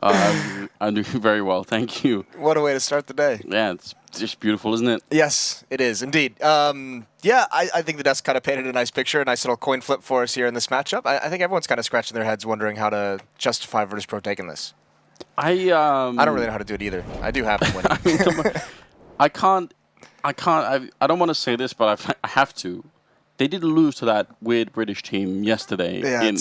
I'm doing very well, thank you. What a way to start the day. Yeah, it's just beautiful, isn't it? Yes, it is, indeed. Yeah, I think the desk kind of painted a nice picture, a nice little coin flip for us here in this matchup. I think everyone's kind of scratching their heads wondering how to justify Virtus.pro taking this. I don't really know how to do it either. I do have to win. I don't want to say this, but I have to. They did lose to that weird British team yesterday in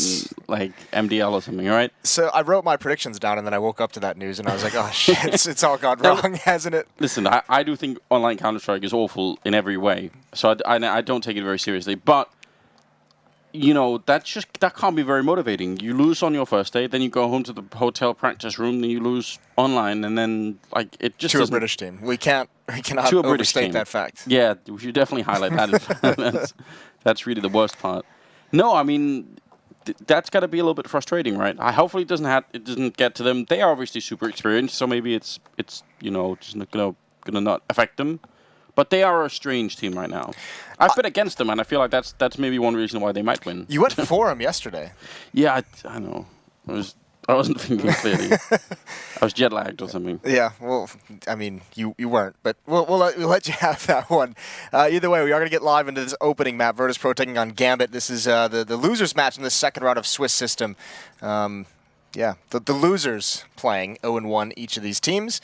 like MDL or something, right? So I wrote my predictions down, and then I woke up to that news, and I was like, oh, shit, it's all gone wrong, hasn't it? Listen, I do think online Counter-Strike is awful in every way, so I don't take it very seriously. But, you know, that can't be very motivating. You lose on your first day, then you go home to the hotel practice room, then you lose online, and then, like, it just to a British team. We cannot overstate that fact. Yeah, we should definitely highlight that. That's really the worst part. No, I mean, that's got to be a little bit frustrating, right? Hopefully it doesn't get to them. They are obviously super experienced, so maybe it's you know, just gonna not affect them. But they are a strange team right now. I've been against them, and I feel like that's maybe one reason why they might win. You went for them yesterday. Yeah, I know. I wasn't thinking clearly. I was jet lagged or something. Yeah, well, I mean, you weren't, but we'll let you have that one. Either way, we are going to get live into this opening map. Virtus.pro taking on Gambit. This is the losers match in the second round of Swiss system. Yeah, the losers playing 0-1 each of these teams.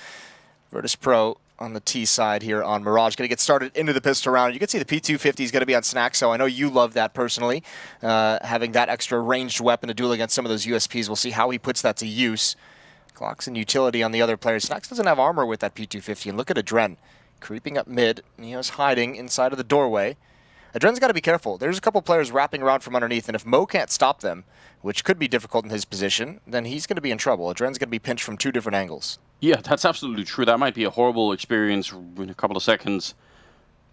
Virtus.pro on the T side here on Mirage. Going to get started into the pistol round. You can see the P250 is going to be on Snack, so I know you love that personally. Having that extra ranged weapon to duel against some of those USPs. We'll see how he puts that to use. Clocks and utility on the other players. Snax doesn't have armor with that P250. And look at Adren creeping up mid. Neo's hiding inside of the doorway. Adren's got to be careful. There's a couple players wrapping around from underneath, and if Mo can't stop them, which could be difficult in his position, then he's going to be in trouble. Adren's going to be pinched from two different angles. Yeah, that's absolutely true. That might be a horrible experience in a couple of seconds,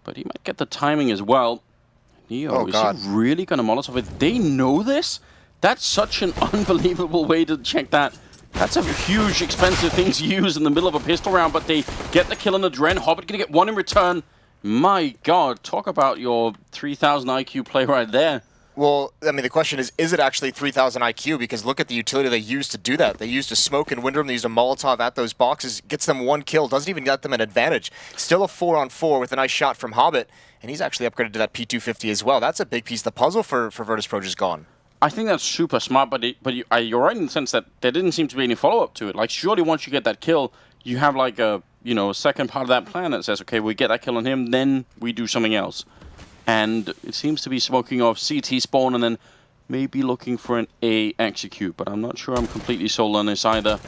but he might get the timing as well. Neo, is he really going to Molotov it? They know this? That's such an unbelievable way to check that. That's a huge, expensive thing to use in the middle of a pistol round, but they get the kill on the Dren. Hobbit going to get one in return. My God, talk about your 3,000 IQ play right there. Well, I mean, the question is it actually 3,000 IQ? Because look at the utility they used to do that. They used a smoke in Windroom, they used a Molotov at those boxes, gets them one kill, doesn't even get them an advantage. Still a 4-on-4 with a nice shot from Hobbit, and he's actually upgraded to that P250 as well. That's a big piece of the puzzle for Virtus.pro just gone. I think that's super smart, but you're right in the sense that there didn't seem to be any follow-up to it. Like, surely once you get that kill, you have like a second part of that plan that says, okay, we get that kill on him, then we do something else. And it seems to be smoking off CT spawn and then maybe looking for an A execute, but I'm not sure I'm completely sold on this either.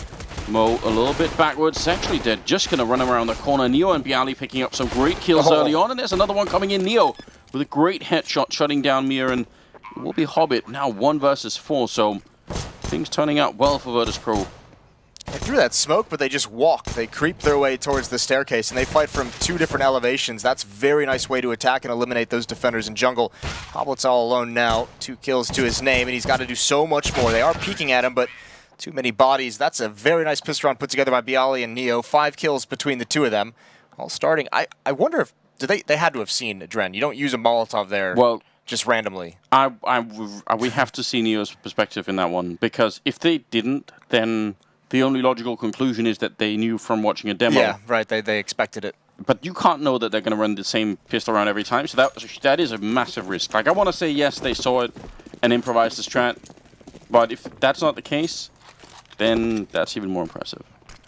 Mo a little bit backwards. Actually, they're just going to run around the corner. Neo and Bialy picking up some great kills early on, and there's another one coming in. Neo with a great headshot shutting down Mir, and it will be Hobbit now 1 versus 4, so things turning out well for Virtus.pro. They threw that smoke, but they just walk. They creep their way towards the staircase, and they fight from 2 different elevations. That's a very nice way to attack and eliminate those defenders in jungle. Hobbit's all alone now. 2 kills to his name, and he's got to do so much more. They are peeking at him, but too many bodies. That's a very nice pistol round put together by Bialy and Neo. 5 kills between the 2 of them. All starting. I wonder if they had to have seen Dren. You don't use a Molotov there. Well, just randomly. We have to see Neo's perspective in that one, because if they didn't, then the only logical conclusion is that they knew from watching a demo. Yeah, right. They expected it. But you can't know that they're going to run the same pistol round every time, so that is a massive risk. Like, I want to say, yes, they saw it and improvised the strat, but if that's not the case, then that's even more impressive.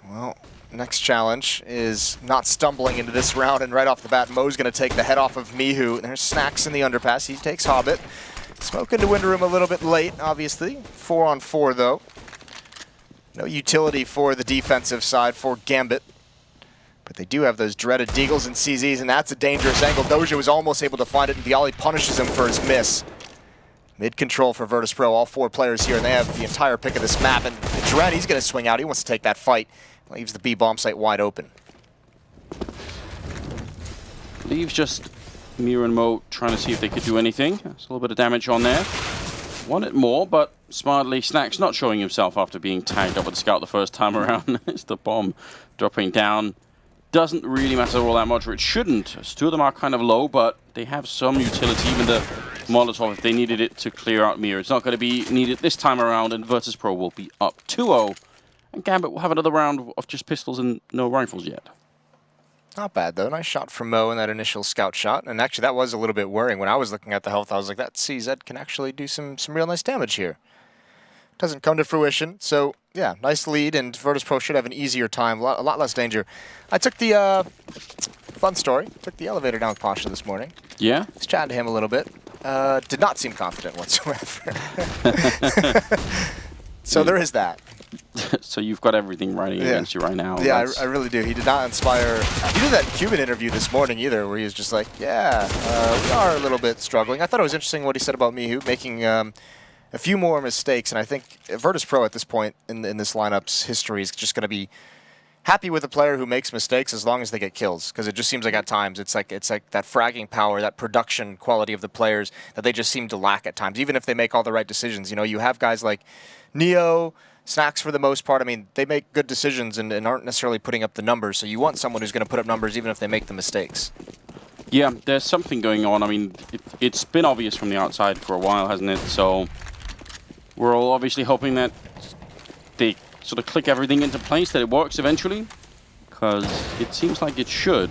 Well, next challenge is not stumbling into this round, and right off the bat, Mo's going to take the head off of Mihu. There's Snacks in the underpass. He takes Hobbit. Smoke into Windroom a little bit late, obviously. 4-on-4, though. No utility for the defensive side for Gambit. But they do have those dreaded Deagles and CZs, and that's a dangerous angle. Doja was almost able to find it, and Bialy punishes him for his miss. Mid-control for Virtus.pro, all 4 players here, and they have the entire pick of this map. And Dren, he's going to swing out. He wants to take that fight. Leaves the B bomb site wide open. Leaves just Mir and Mo trying to see if they could do anything. There's a little bit of damage on there. Wanted more, but smartly, Snack's not showing himself after being tagged up with the scout the first time around. It's the bomb dropping down. Doesn't really matter all that much, or it shouldn't. 2 of them are kind of low, but they have some utility. Even the Molotov if they needed it to clear out Mir. It's not going to be needed this time around, and Virtus.pro will be up 2-0. And Gambit will have another round of just pistols and no rifles yet. Not bad, though. Nice shot from Mo in that initial scout shot. And actually, that was a little bit worrying. When I was looking at the health, I was like, that CZ can actually do some real nice damage here. Doesn't come to fruition. So, yeah, nice lead, and Virtus.pro should have an easier time, a lot less danger. I took the, fun story, took the elevator down with Pasha this morning. Yeah? Was chatting to him a little bit. Did not seem confident whatsoever. So there is that. So you've got everything riding against you right now. Yeah, I really do. He did not inspire. He did that Cuban interview this morning either, where he was just like, yeah, we are a little bit struggling. I thought it was interesting what he said about Mihu, making a few more mistakes, and I think Virtus.pro at this point in this lineup's history is just going to be happy with a player who makes mistakes as long as they get kills, because it just seems like at times it's like that fragging power, that production quality of the players that they just seem to lack at times, even if they make all the right decisions. You know, you have guys like Neo, Snacks for the most part. I mean, they make good decisions and aren't necessarily putting up the numbers, so you want someone who's going to put up numbers even if they make the mistakes. Yeah, there's something going on. I mean, it's been obvious from the outside for a while, hasn't it? So we're all obviously hoping that they sort of click everything into place, that it works eventually, because it seems like it should.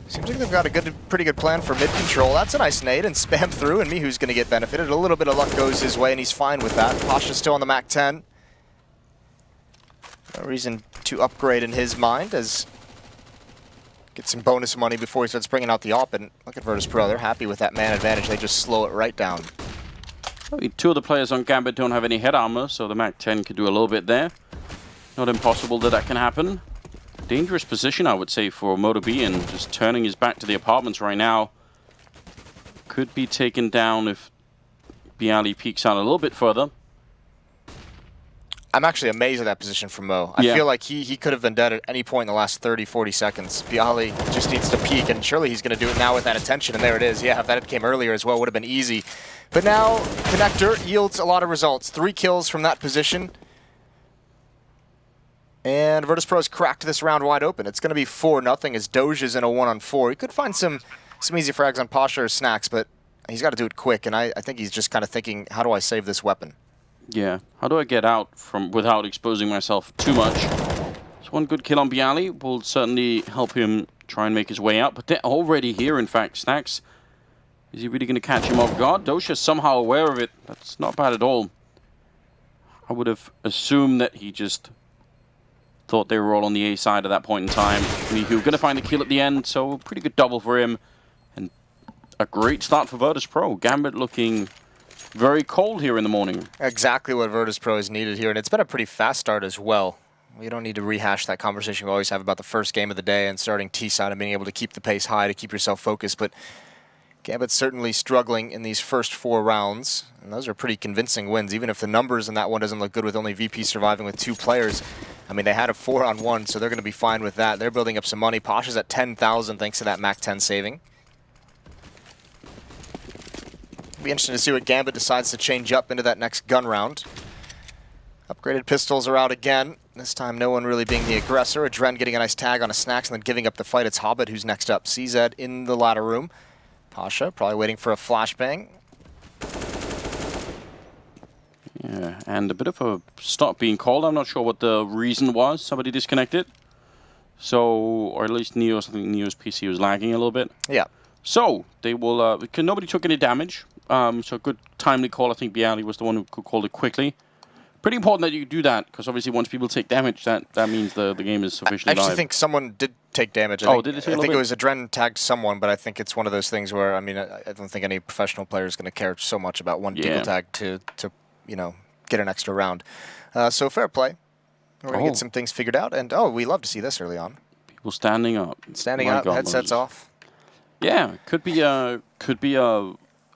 Seems like they've got a pretty good plan for mid-control. That's a nice nade and spam through, and Mihu's going to get benefited. A little bit of luck goes his way, and he's fine with that. Pasha's still on the Mac 10. No reason to upgrade in his mind, as get some bonus money before he starts bringing out the op. And look at Virtus.pro, they're happy with that man advantage. They just slow it right down. I mean, two of the players on Gambit don't have any head armor, so the Mac 10 could do a little bit there. Not impossible that can happen. Dangerous position, I would say, for Mo to be in. Just turning his back to the apartments right now. Could be taken down if Bialy peeks out a little bit further. I'm actually amazed at that position from Mo. I feel like he could have been dead at any point in the last 30, 40 seconds. Bialy just needs to peek, and surely he's going to do it now with that attention, and there it is. Yeah, if that came earlier as well, it would have been easy. But now, Connector yields a lot of results. 3 kills from that position. And Virtus.pro's cracked this round wide open. It's going to be 4-0 as Doge is in a 1-on-4. He could find some easy frags on Pasha or Snacks, but he's got to do it quick, and I think he's just kind of thinking, how do I save this weapon? Yeah, how do I get out from without exposing myself too much? So one good kill on Bialy will certainly help him try and make his way out, but they're already here, in fact. Snacks, is he really going to catch him off guard? Dosha's somehow aware of it. That's not bad at all. I would have assumed that he just thought they were all on the A side at that point in time. Mihu going to find the kill at the end, so pretty good double for him. And a great start for Virtus.pro. Gambit looking very cold here in the morning. Exactly what Virtus.pro is needed here, and it's been a pretty fast start as well. We don't need to rehash that conversation we always have about the first game of the day and starting T-side and being able to keep the pace high to keep yourself focused, but Gambit's certainly struggling in these first 4 rounds, and those are pretty convincing wins, even if the numbers in that one doesn't look good with only VP surviving with 2 players. I mean, they had a 4-on-1, so they're going to be fine with that. They're building up some money. Pasha's at 10,000 thanks to that Mac 10 saving. Be interesting to see what Gambit decides to change up into that next gun round. Upgraded pistols are out again. This time, no one really being the aggressor. Adren getting a nice tag on a Snacks and then giving up the fight. It's Hobbit who's next up. CZ in the ladder room. Pasha probably waiting for a flashbang. Yeah, and a bit of a stop being called. I'm not sure what the reason was. Somebody disconnected. So, or at least Neo's, I think Neo's PC was lagging a little bit. Yeah. So, they will, nobody took any damage. So good timely call. I think Bialy was the one who could call it quickly. Pretty important that you do that, because obviously once people take damage, that means the game is officially live. I actually think someone did take damage. Did it take I think it was Adren tagged someone, but I think it's one of those things where, I mean, I don't think any professional player is going to care so much about one people tag to you know, get an extra round. So fair play. We're going to get some things figured out, and we love to see this early on. People standing up. Standing up, headsets off. Yeah, could be a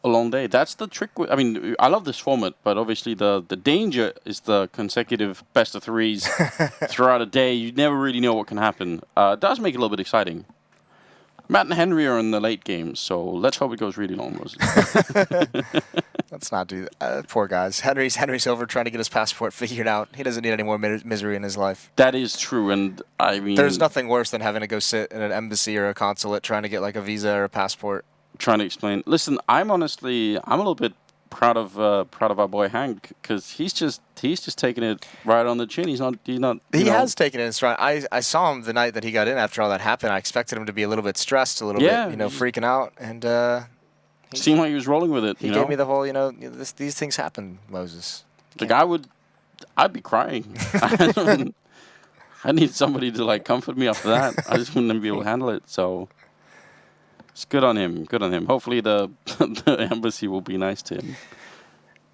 long day. That's the trick. I mean, I love this format, but obviously the danger is the consecutive best of threes throughout a day. You never really know what can happen. It does make it a little bit exciting. Matt and Henry are in the late games, so let's hope it goes really long. Let's not do that. Poor guys. Henry's over trying to get his passport figured out. He doesn't need any more misery in his life. That is true, and I mean, there's nothing worse than having to go sit in an embassy or a consulate trying to get like a visa or a passport. trying to explain. Listen, I'm a little bit proud of our boy Hank, because he's just taking it right on the chin. He's not. He has taken it in stride. I saw him the night that he got in. After all that happened, I expected him to be a little bit stressed, a little bit, freaking out, and seemed like he was rolling with it. He gave me the whole, these things happen, Moses. I'd be crying. I need somebody to like comfort me after that. I just wouldn't be able to handle it. So it's good on him. Good on him. Hopefully the embassy will be nice to him.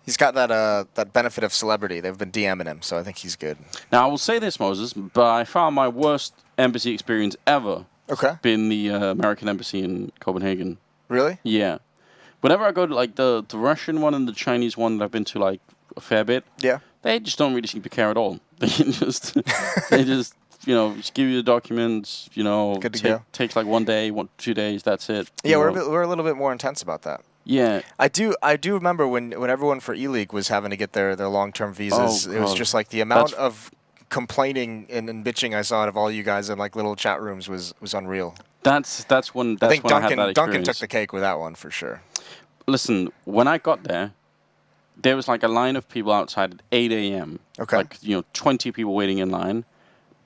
He's got that benefit of celebrity. They've been DMing him, so I think he's good. Now I will say this, Moses, but I found my worst embassy experience ever. Okay. Been the American embassy in Copenhagen. Really? Yeah. Whenever I go to like the Russian one and the Chinese one that I've been to like a fair bit. Yeah. They just don't really seem to care at all. They just just give you the documents. Good to go. Takes like 1 day, 2 days. That's it. Yeah, we're a little bit more intense about that. Yeah, I do remember when everyone for E-League was having to get their long-term visas. It was just like the amount of complaining and bitching I saw out of all you guys in like little chat rooms was unreal. That's when I think when I had that Duncan took the cake with that one for sure. Listen, when I got there was like a line of people outside at 8 a.m. Okay. Like 20 people waiting in line.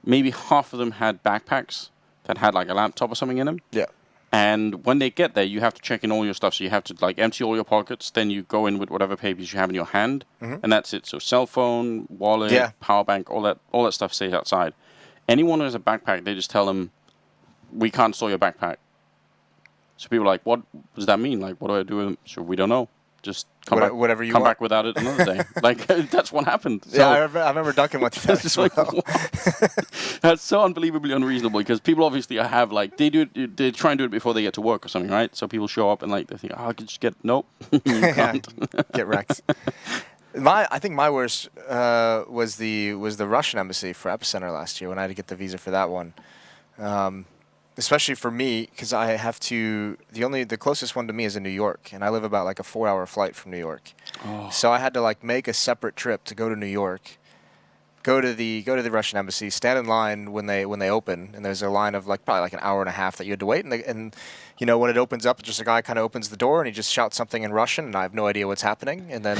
Maybe half of them had backpacks that had like a laptop or something in them. Yeah. And when they get there, you have to check in all your stuff. So you have to like empty all your pockets. Then you go in with whatever papers you have in your hand, and that's it. So cell phone, wallet, power bank, all that stuff stays outside. Anyone who has a backpack, they just tell them, "We can't store your backpack." So people are like, "What does that mean? Like, what do I do with them?" So we don't know. Just come back without it another day. Like that's what happened. So, yeah, I remember Duncan went through that as well. That's so unbelievably unreasonable, because people obviously have like they try and do it before they get to work or something, right? So people show up and like they think, I could just get nope. You can't. Get wrecked. I think my worst was the Russian embassy for Epicenter last year when I had to get the visa for that one. Especially for me, because I have to. The closest one to me is in New York, and I live about like a 4-hour flight from New York. Oh. So I had to like make a separate trip to go to New York, go to the Russian embassy, stand in line when they open, and there's a line of like probably like an hour and a half that you had to wait, and when it opens up, just a guy kind of opens the door and he just shouts something in Russian, and I have no idea what's happening, and then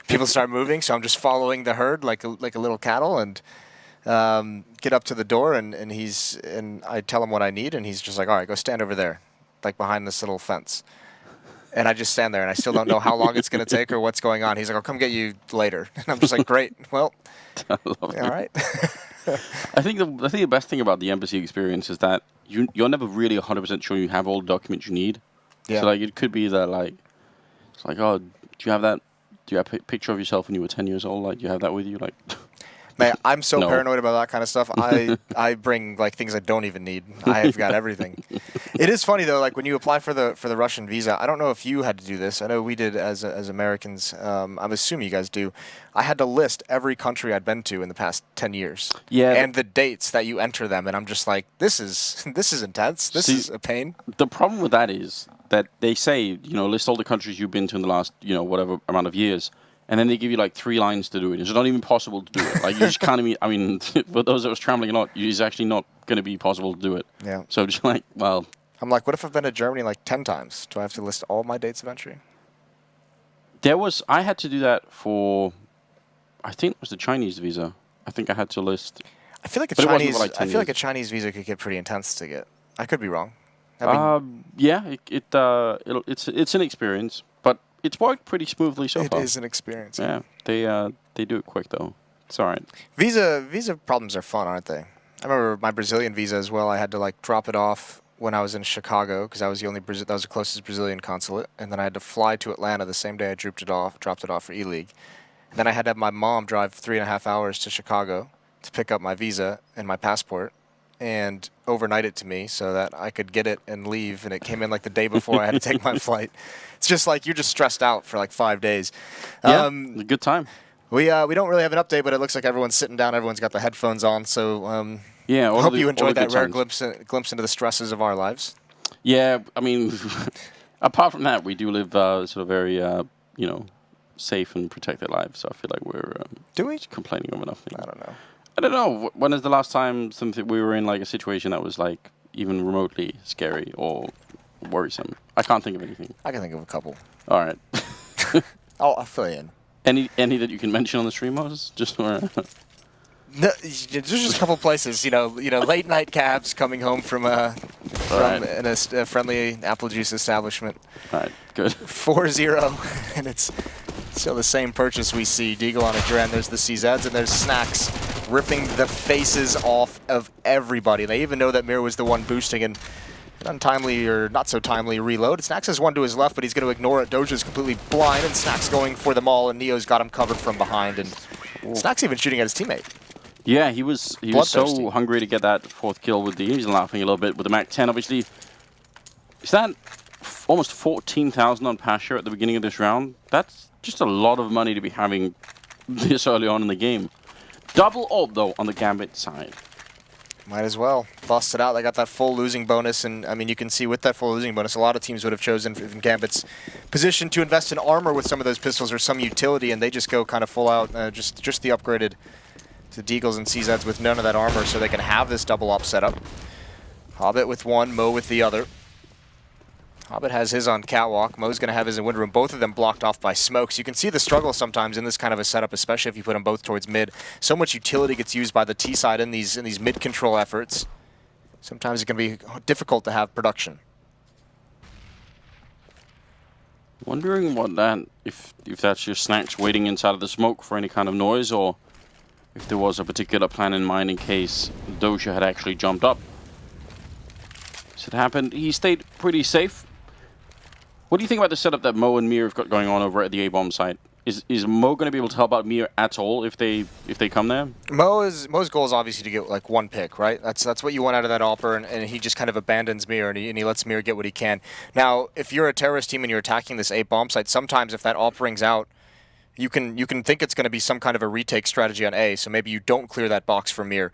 people start moving, so I'm just following the herd like a little cattle, and. Get up to the door and I tell him what I need, and he's just like, all right, go stand over there, like behind this little fence. And I just stand there, and I still don't know how long it's going to take or what's going on. He's like, I'll come get you later. And I'm just like, great. Well, all right. I think the best thing about the embassy experience is that you're never really 100% sure you have all the documents you need. Yeah. So like it could be that like it's like, oh, do you have that? Do you have a picture of yourself when you were 10 years old? Like, do you have that with you? Like. Man, I'm so paranoid about that kind of stuff. I bring like things I don't even need. I've got everything. It is funny though, like when you apply for the Russian visa. I don't know if you had to do this. I know we did as Americans. I'm assuming you guys do. I had to list every country I'd been to in the past 10 years. Yeah. And the dates that you enter them, and I'm just like, this is intense. This is a pain. The problem with that is that they say, list all the countries you've been to in the last, whatever amount of years. And then they give you like 3 lines to do it. It's not even possible to do it. Like you just can't even. I mean, for those that was traveling a lot, it's actually not going to be possible to do it. Yeah. So just like, well. I'm like, what if I've been to Germany like 10 times? Do I have to list all my dates of entry? I had to do that for, I think it was the Chinese visa. I think I had to list. I feel like a Chinese visa could get pretty intense to get. I could be wrong. Yeah, it's an experience, but it's worked pretty smoothly so far. It is an experience. Yeah, they do it quick though. It's all right. Visa problems are fun, aren't they? I remember my Brazilian visa as well. I had to like drop it off when I was in Chicago because I was that was the closest Brazilian consulate, and then I had to fly to Atlanta the same day I dropped it off for E-League. And then I had to have my mom drive 3.5 hours to Chicago to pick up my visa and my passport and overnight it to me so that I could get it and leave, and it came in like the day before I had to take my flight. It's just like you're just stressed out for like 5 days. Yeah, a good time. We don't really have an update, but it looks like everyone's sitting down. Everyone's got the headphones on, so I hope you enjoyed that rare glimpse into the stresses of our lives. Yeah, I mean, apart from that, we do live sort of very, safe and protected lives. So I feel like we're complaining over nothing. I don't know. When is the last time we were in like a situation that was like even remotely scary or worrisome? I can't think of anything. I can think of a couple. All right. I'll fill you in. Any that you can mention on the stream, Moses? Just No, there's just a couple places, you know, late night cabs coming home from a friendly apple juice establishment. All right, good. 4-0, and it's still the same purchase we see. Deagle on a Dren, there's the CZs, and there's Snacks ripping the faces off of everybody. They even know that Mir was the one boosting and an untimely or not so timely reload. Snacks has one to his left, but he's going to ignore it. Doja's completely blind, and Snacks going for them all, and Neo's got him covered from behind, and Snacks even shooting at his teammate. Yeah, he was so hungry to get that 4th kill with the... He's laughing a little bit with the MAC-10, obviously. Is that almost 14,000 on Pasha at the beginning of this round? That's just a lot of money to be having this early on in the game. Double ult, though, on the Gambit side. Might as well. Busted out. They got that full losing bonus, and I mean, you can see with that full losing bonus, a lot of teams would have chosen in Gambit's position to invest in armor with some of those pistols or some utility, and they just go kind of full out, just the upgraded to Deagles and CZs with none of that armor, so they can have this double up setup. Hobbit with one, Mo with the other. Hobbit has his on catwalk. Mo's going to have his in Windroom. Both of them blocked off by smokes. You can see the struggle sometimes in this kind of a setup, especially if you put them both towards mid. So much utility gets used by the T side in these mid control efforts. Sometimes it can be difficult to have production. Wondering what that, if that's just Snacks waiting inside of the smoke for any kind of noise, or if there was a particular plan in mind in case Doja had actually jumped up. As it happened, he stayed pretty safe. What do you think about the setup that Mo and Mir have got going on over at the A-bomb site? Is Mo going to be able to help out Mir at all if they come there? Mo's goal is obviously to get like one pick, right? That's what you want out of that AWPer, and he just kind of abandons Mir and he lets Mir get what he can. Now, if you're a terrorist team and you're attacking this A-bomb site, sometimes if that AWP rings out, you can think it's going to be some kind of a retake strategy on A, so maybe you don't clear that box for Mir.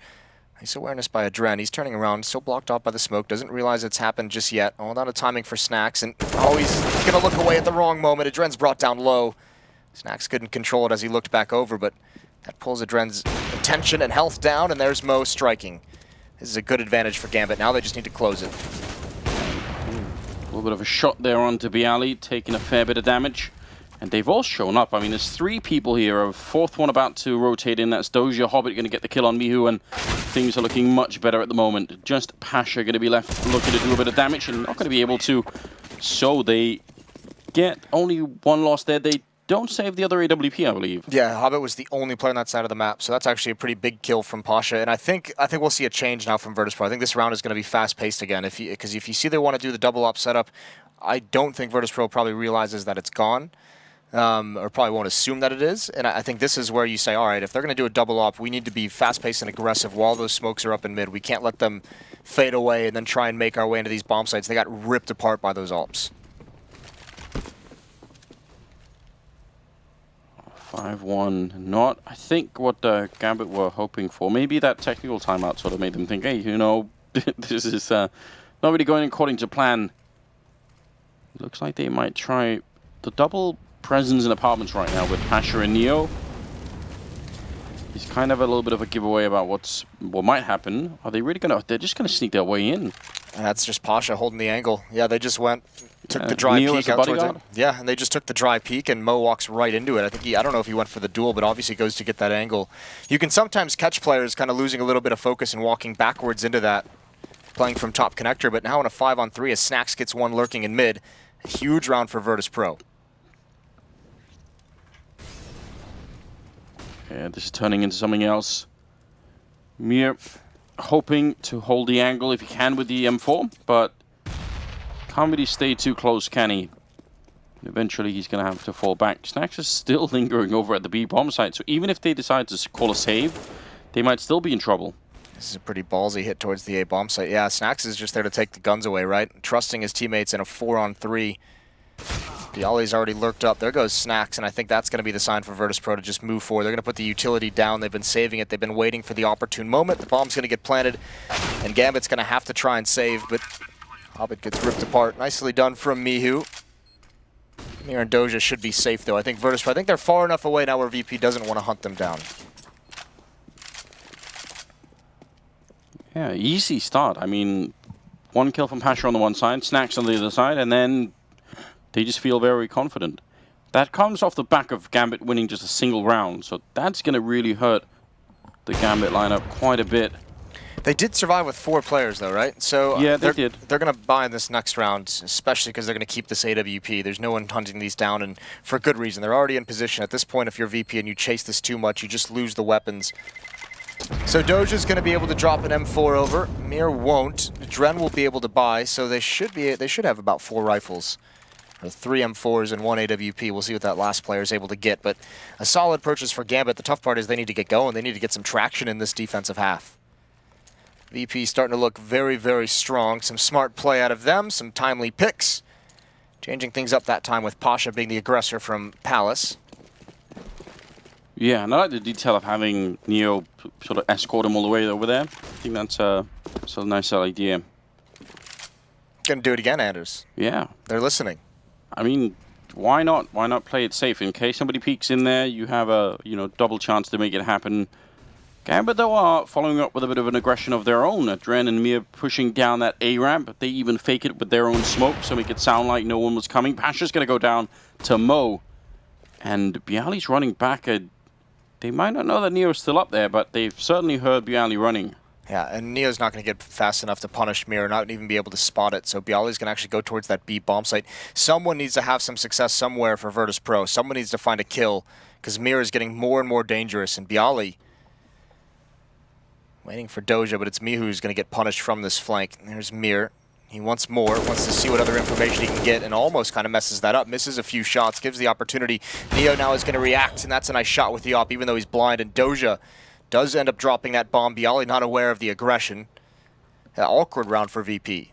Nice awareness by a Dren. He's turning around, still blocked off by the smoke, doesn't realize it's happened just yet. All out of timing for Snacks, and he's going to look away at the wrong moment. A Dren's brought down low. Snacks couldn't control it as he looked back over, but that pulls a Dren's attention and health down, and there's Mo striking. This is a good advantage for Gambit. Now they just need to close it. A little bit of a shot there onto Bialy, taking a fair bit of damage. And they've all shown up. I mean, there's 3 people here. A 4th one about to rotate in. That's Doja. Hobbit going to get the kill on Mihu, and things are looking much better at the moment. Just Pasha going to be left looking to do a bit of damage and not going to be able to. So they get only 1 loss there. They don't save the other AWP, I believe. Yeah, Hobbit was the only player on that side of the map, so that's actually a pretty big kill from Pasha. And I think we'll see a change now from Virtus.pro. I think this round is going to be fast-paced again. Because if you see they want to do the double up setup, I don't think Virtus.pro probably realizes that it's gone. Or probably won't assume that it is. And I think this is where you say, all right, if they're going to do a double up, we need to be fast-paced and aggressive while those smokes are up in mid. We can't let them fade away and then try and make our way into these bomb sites. They got ripped apart by those AWPs. 5-1. Not, I think, what Gambit were hoping for. Maybe that technical timeout sort of made them think, hey, you know, this is not really going according to plan. Looks like they might try the double presence in apartments right now with Pasha and Neo. He's kind of a little bit of a giveaway about what might happen. Are they really gonna? They're just gonna sneak their way in. And that's just Pasha holding the angle. Yeah, they just took the dry Neo peek out towards it. Yeah, and they just took the dry peek, and Mo walks right into it. I don't know if he went for the duel, but obviously goes to get that angle. You can sometimes catch players kind of losing a little bit of focus and walking backwards into that, playing from top connector. But now in a 5-on-3, as Snacks gets one lurking in mid, a huge round for Virtus.pro. Yeah, this is turning into something else. Mir hoping to hold the angle if he can with the M4, but can't really stay too close, can he? Eventually he's going to have to fall back. Snacks is still lingering over at the B bomb site, so even if they decide to call a save, they might still be in trouble. This is a pretty ballsy hit towards the A bomb site. Yeah, Snacks is just there to take the guns away, right? Trusting his teammates in a 4-on-3. Bialy's already lurked up. There goes Snacks, and I think that's going to be the sign for Virtus.pro to just move forward. They're going to put the utility down. They've been saving it. They've been waiting for the opportune moment. The bomb's going to get planted, and Gambit's going to have to try and save, but Hobbit gets ripped apart. Nicely done from Mihu. Mir and Doja should be safe, though. I think Virtus.pro, I think they're far enough away now where VP doesn't want to hunt them down. Yeah, easy start. I mean, One kill from Pasha on the one side, Snacks on the other side, and then they just feel very confident. That comes off the back of Gambit winning just a single round, so that's going to really hurt the Gambit lineup quite a bit. They did survive with 4 players, though, right? So yeah, they did. They're going to buy in this next round, especially because they're going to keep this AWP. There's no one hunting these down, and for good reason. They're already in position. At this point, if you're VP and you chase this too much, you just lose the weapons. So Doja's going to be able to drop an M4 over. Mir won't. Dren will be able to buy, so they should have about 4 rifles. Or 3 M4s and 1 AWP. We'll see what that last player is able to get, but a solid purchase for Gambit. The tough part is they need to get going. They need to get some traction in this defensive half. VP starting to look very, very strong. Some smart play out of them, some timely picks. Changing things up that time with Pasha being the aggressor from Palace. Yeah, and I like the detail of having Neo sort of escort him all the way over there. I think that's a nice idea. Gonna do it again, Anders. Yeah. They're listening. I mean, why not? Why not play it safe? In case somebody peeks in there, you have a double chance to make it happen. Gambit, though, are following up with a bit of an aggression of their own. Dren and Mir pushing down that A ramp. They even fake it with their own smoke, so make it sound like no one was coming. Pasha's going to go down to Mo. And Bialy's running back. They might not know that Neo's still up there, but they've certainly heard Bialy running. Yeah, and Neo's not going to get fast enough to punish Mir, not even be able to spot it. So Bialy's going to actually go towards that B bomb site. Someone needs to have some success somewhere for Virtus.pro. Someone needs to find a kill, because Mir is getting more and more dangerous, and Bialy waiting for Doja, but it's me who's going to get punished from this flank. And there's Mir. He wants more, wants to see what other information he can get, and almost kind of messes that up. Misses a few shots, gives the opportunity. Neo now is going to react, and that's a nice shot with the op, even though he's blind. And Doja does end up dropping that bomb. Bialy not aware of the aggression. An awkward round for VP.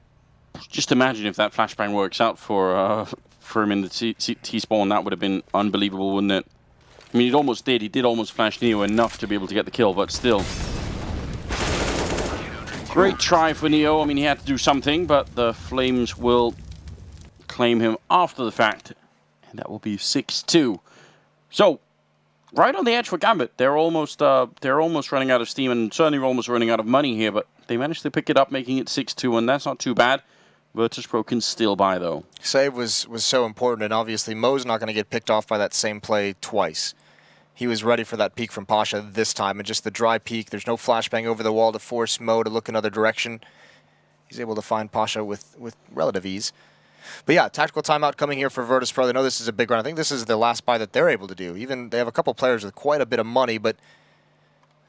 Just imagine if that flashbang works out for him in the T-spawn. That would have been unbelievable, wouldn't it? I mean, it almost did. He did almost flash Neo enough to be able to get the kill, but still. Great try for Neo. I mean, he had to do something, but the Flames will claim him after the fact, and that will be 6-2. So, right on the edge for Gambit. They're almost running out of steam, and certainly almost running out of money here, but they managed to pick it up, making it 6-2, and that's not too bad. Virtus.pro can still buy, though. Save was so important, and obviously Mo's not going to get picked off by that same play twice. He was ready for that peek from Pasha this time, and just the dry peek. There's no flashbang over the wall to force Mo to look another direction. He's able to find Pasha with relative ease. But yeah, tactical timeout coming here for Virtus.pro. They know this is a big run. I think this is the last buy that they're able to do. Even they have a couple players with quite a bit of money, but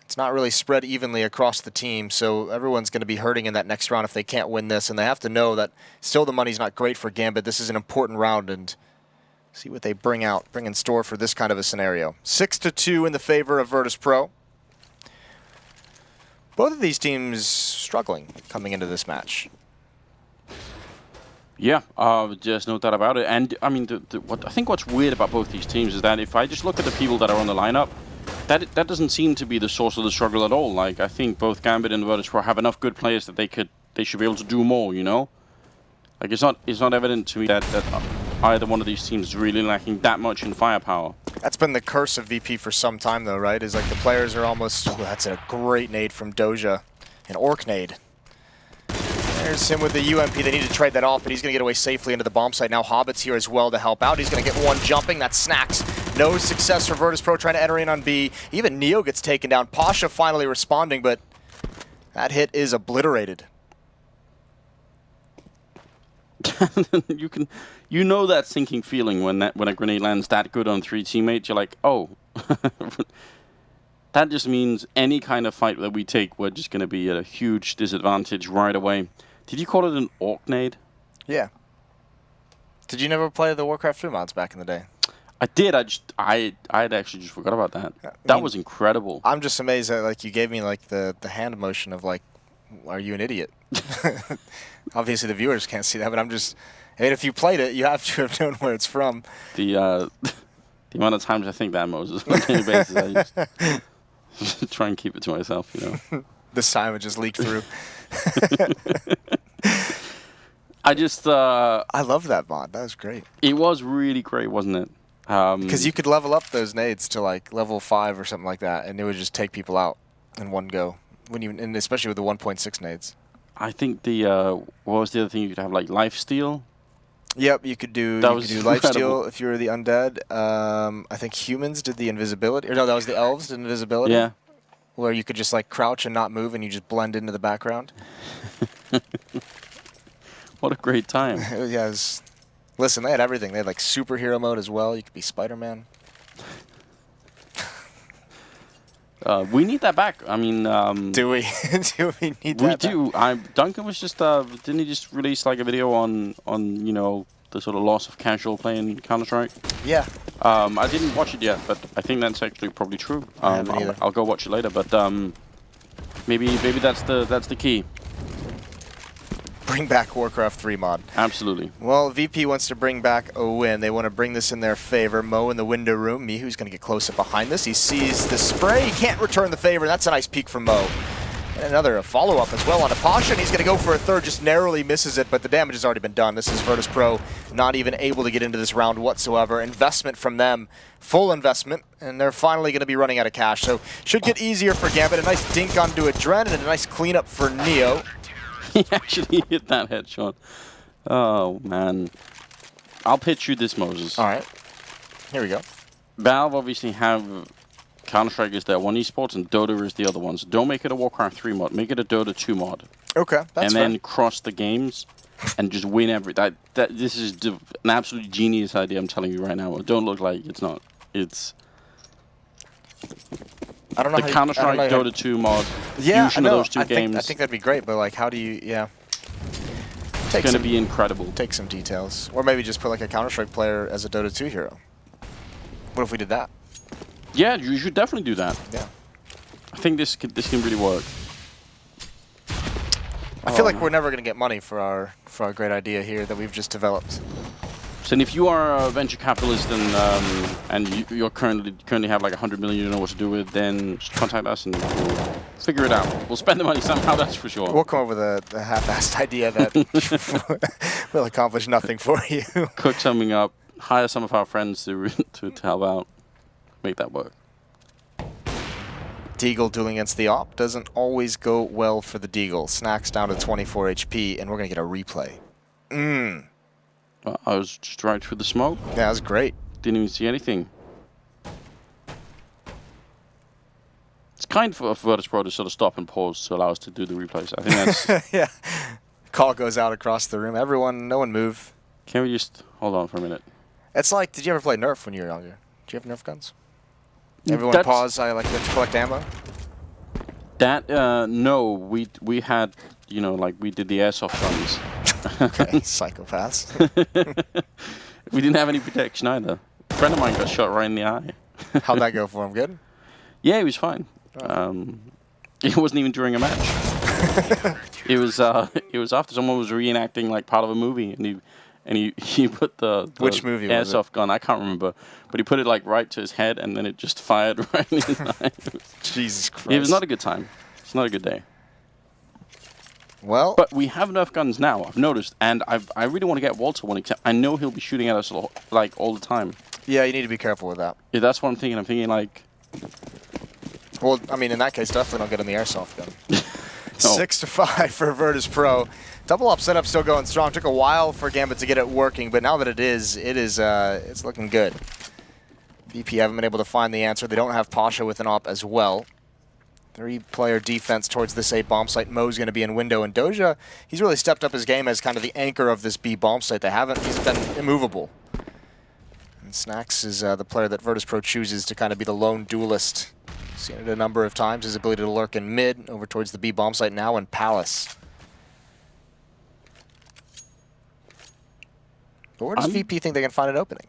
it's not really spread evenly across the team, so everyone's going to be hurting in that next round if they can't win this, and they have to know that still the money's not great for Gambit. This is an important round, and see what they bring in store for this kind of a scenario. 6-2 in the favor of Virtus.pro. Both of these teams struggling coming into this match. Yeah, there's no doubt about it. And I mean, I think what's weird about both these teams is that if I just look at the people that are on the lineup, that doesn't seem to be the source of the struggle at all. Like, I think both Gambit and Virtus.pro have enough good players that they should be able to do more. You know, like it's not evident to me that either one of these teams is really lacking that much in firepower. That's been the curse of VP for some time, though, right? Is like the players are almost. Oh, that's a great nade from Doja, an orc nade. There's him with the UMP. They need to trade that off, but he's going to get away safely into the bomb site. Now Hobbit's here as well to help out. He's going to get one jumping. That's Snacks. No success for Virtus.pro trying to enter in on B. Even Neo gets taken down. Pasha finally responding, but that hit is obliterated. You know that sinking feeling when a grenade lands that good on 3 teammates. You're like, oh, that just means any kind of fight that we take, we're just going to be at a huge disadvantage right away. Did you call it an orc nade? Yeah. Did you never play the Warcraft 3 mods back in the day? I did. I'd actually just forgot about that. That was incredible. I'm just amazed that like you gave me like the hand motion of like, are you an idiot? Obviously the viewers can't see that, but I'm just. I mean, if you played it, you have to have known where it's from. The amount of times I think that, Moses, on a daily basis, I just try and keep it to myself, you know. This time it just leaked through. I love that mod. That was great. It was really great, wasn't it? Because you could level up those nades to like level 5 or something like that, and it would just take people out in one go. And especially with the 1.6 nades. I think the what was the other thing you could have, like lifesteal? Yep, you could do That was incredible. lifesteal if you were the undead. I think humans did the invisibility. Or no, that was the elves did invisibility. Yeah. Where you could just like crouch and not move, and you just blend into the background. What a great time. Yeah, listen, they had everything. They had like superhero mode as well. You could be Spider-Man. We need that back. I mean, Do we? Do we need we that? do. Duncan was just didn't he just release like a video on you know the sort of loss of casual playing Counter-Strike? Yeah. I didn't watch it yet, but I think that's actually probably true. I haven't either. I'll go watch it later, but maybe that's the key. Bring back Warcraft 3 mod. Absolutely. Well, VP wants to bring back a win. They want to bring this in their favor. Mo in the window room. Mihu's going to get close up behind this. He sees the spray. He can't return the favor. That's a nice peek from Mo. And another follow-up as well on Pasha, and he's going to go for a third, just narrowly misses it, but the damage has already been done. This is Virtus.pro not even able to get into this round whatsoever. Investment from them, full investment, and they're finally going to be running out of cash. So should get easier for Gambit. A nice dink onto Adren, and a nice cleanup for Neo. He actually hit that headshot. Oh, man. I'll pitch you this, Moses. All right. Here we go. Valve obviously have Counter-Strike is their one esports and Dota is the other one. So don't make it a Warcraft 3 mod. Make it a Dota 2 mod. Okay, that's fair. And then cross the games and just win every... This is an absolutely genius idea, I'm telling you right now. Don't look like it's not. It's... I don't know the Counter-Strike Dota 2 mod, yeah, fusion of those two games. I think that'd be great, but like, how do you, yeah. It's going to be incredible. Take some details. Or maybe just put like a Counter-Strike player as a Dota 2 hero. What if we did that? Yeah, you should definitely do that. Yeah. I think this can really work. I feel like we're never going to get money for our great idea here that we've just developed. So if you are a venture capitalist and you're currently have like 100 million, you don't know what to do with, then just contact us and we'll figure it out. We'll spend the money somehow, that's for sure. We'll come up with a half-assed idea that will accomplish nothing for you. Cook something up, hire some of our friends to help out, make that work. Deagle dueling against the Op doesn't always go well for the Deagle. Snacks down to 24 HP, and we're going to get a replay. I was just right through the smoke. Yeah, that was great. Didn't even see anything. It's kind of Virtus.pro to sort of stop and pause to allow us to do the replays. I think that's... Yeah. Call goes out across the room. Everyone, no one move. Can we just hold on for a minute? It's like, did you ever play Nerf when you were younger? Did you have Nerf guns? Everyone pause, I like to collect ammo. That, no, we had, you know, like we did the airsoft guns. Okay, psychopaths. We didn't have any protection either. A friend of mine got shot right in the eye. How'd that go for him? Good? Yeah, he was fine. It wasn't even during a match. It was after someone was reenacting like part of a movie, and he put the Which movie was airsoft gun, I can't remember, but he put it like right to his head, and then it just fired right in his eye. Jesus Christ. It was not a good time. It's not a good day. Well, but we have Nerf guns now, I've noticed, and I really want to get Walter one, except I know he'll be shooting at us like all the time. Yeah, you need to be careful with that. Yeah, that's what I'm thinking. I'm thinking like... Well, I mean, in that case, definitely don't get on the airsoft gun. 6-5 for Virtus.pro. Double up setup still going strong. Took a while for Gambit to get it working, but now that it is it's looking good. VP haven't been able to find the answer. They don't have Pasha with an op as well. 3-player defense towards this A bomb site. Mo's going to be in window, and Doja, he's really stepped up his game as kind of the anchor of this B bomb site. He's been immovable. And Snacks is the player that Virtus.pro chooses to kind of be the lone duelist. Seen it a number of times, his ability to lurk in mid, over towards the B bomb site now, and Palace. But where does VP think they can find an opening?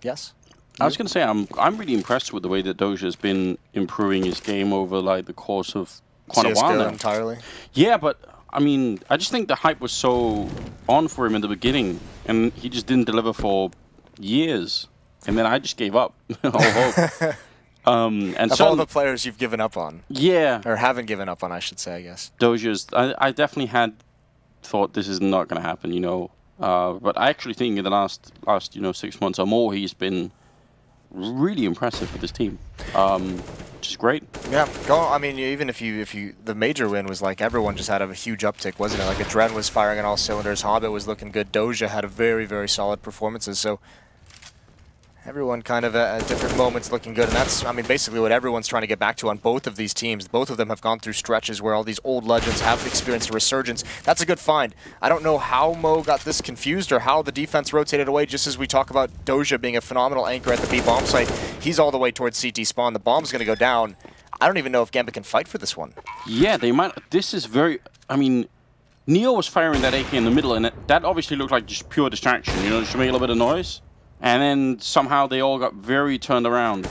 Yes? I was going to say, I'm really impressed with the way that Doja has been improving his game over like the course of quite a while now. Entirely? Yeah, but I mean, I just think the hype was so on for him in the beginning, and he just didn't deliver for years. And then I just gave up all hope. And of all the players you've given up on. Yeah. Or haven't given up on, I should say, I guess. Doja's, I definitely had thought this is not going to happen, you know. But I actually think in the last 6 months or more, he's been really impressive for this team. Which is great. Yeah, I mean, even if you, the major win was like everyone just had a huge uptick, wasn't it? Like Adren was firing on all cylinders, Hobbit was looking good, Doja had a very, very solid performances. So everyone kind of at different moments looking good, and that's, I mean, basically what everyone's trying to get back to on both of these teams. Both of them have gone through stretches where all these old legends have experienced a resurgence. That's a good find. I don't know how Mo got this confused or how the defense rotated away, just as we talk about Doja being a phenomenal anchor at the B bomb site. He's all the way towards CT spawn. The bomb's going to go down. I don't even know if Gambit can fight for this one. Yeah, they might. This is very, I mean, Neo was firing that AK in the middle, and that obviously looked like just pure distraction, you know, just to make a little bit of noise. And then somehow they all got very turned around.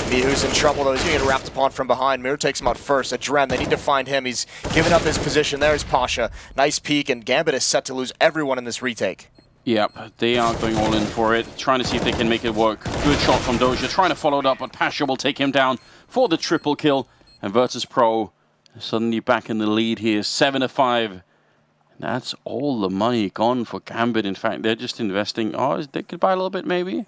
Mihu's in trouble though, he's gonna get wrapped upon from behind. Mirror takes him out first. Adren, they need to find him. He's giving up his position. There's Pasha. Nice peek, and Gambit is set to lose everyone in this retake. Yep, they are going all in for it, trying to see if they can make it work. Good shot from Doja, trying to follow it up, but Pasha will take him down for the triple kill. And Virtus.pro suddenly back in the lead here, 7-5. That's all the money gone for Gambit. In fact, they're just investing. Oh, they could buy a little bit, maybe?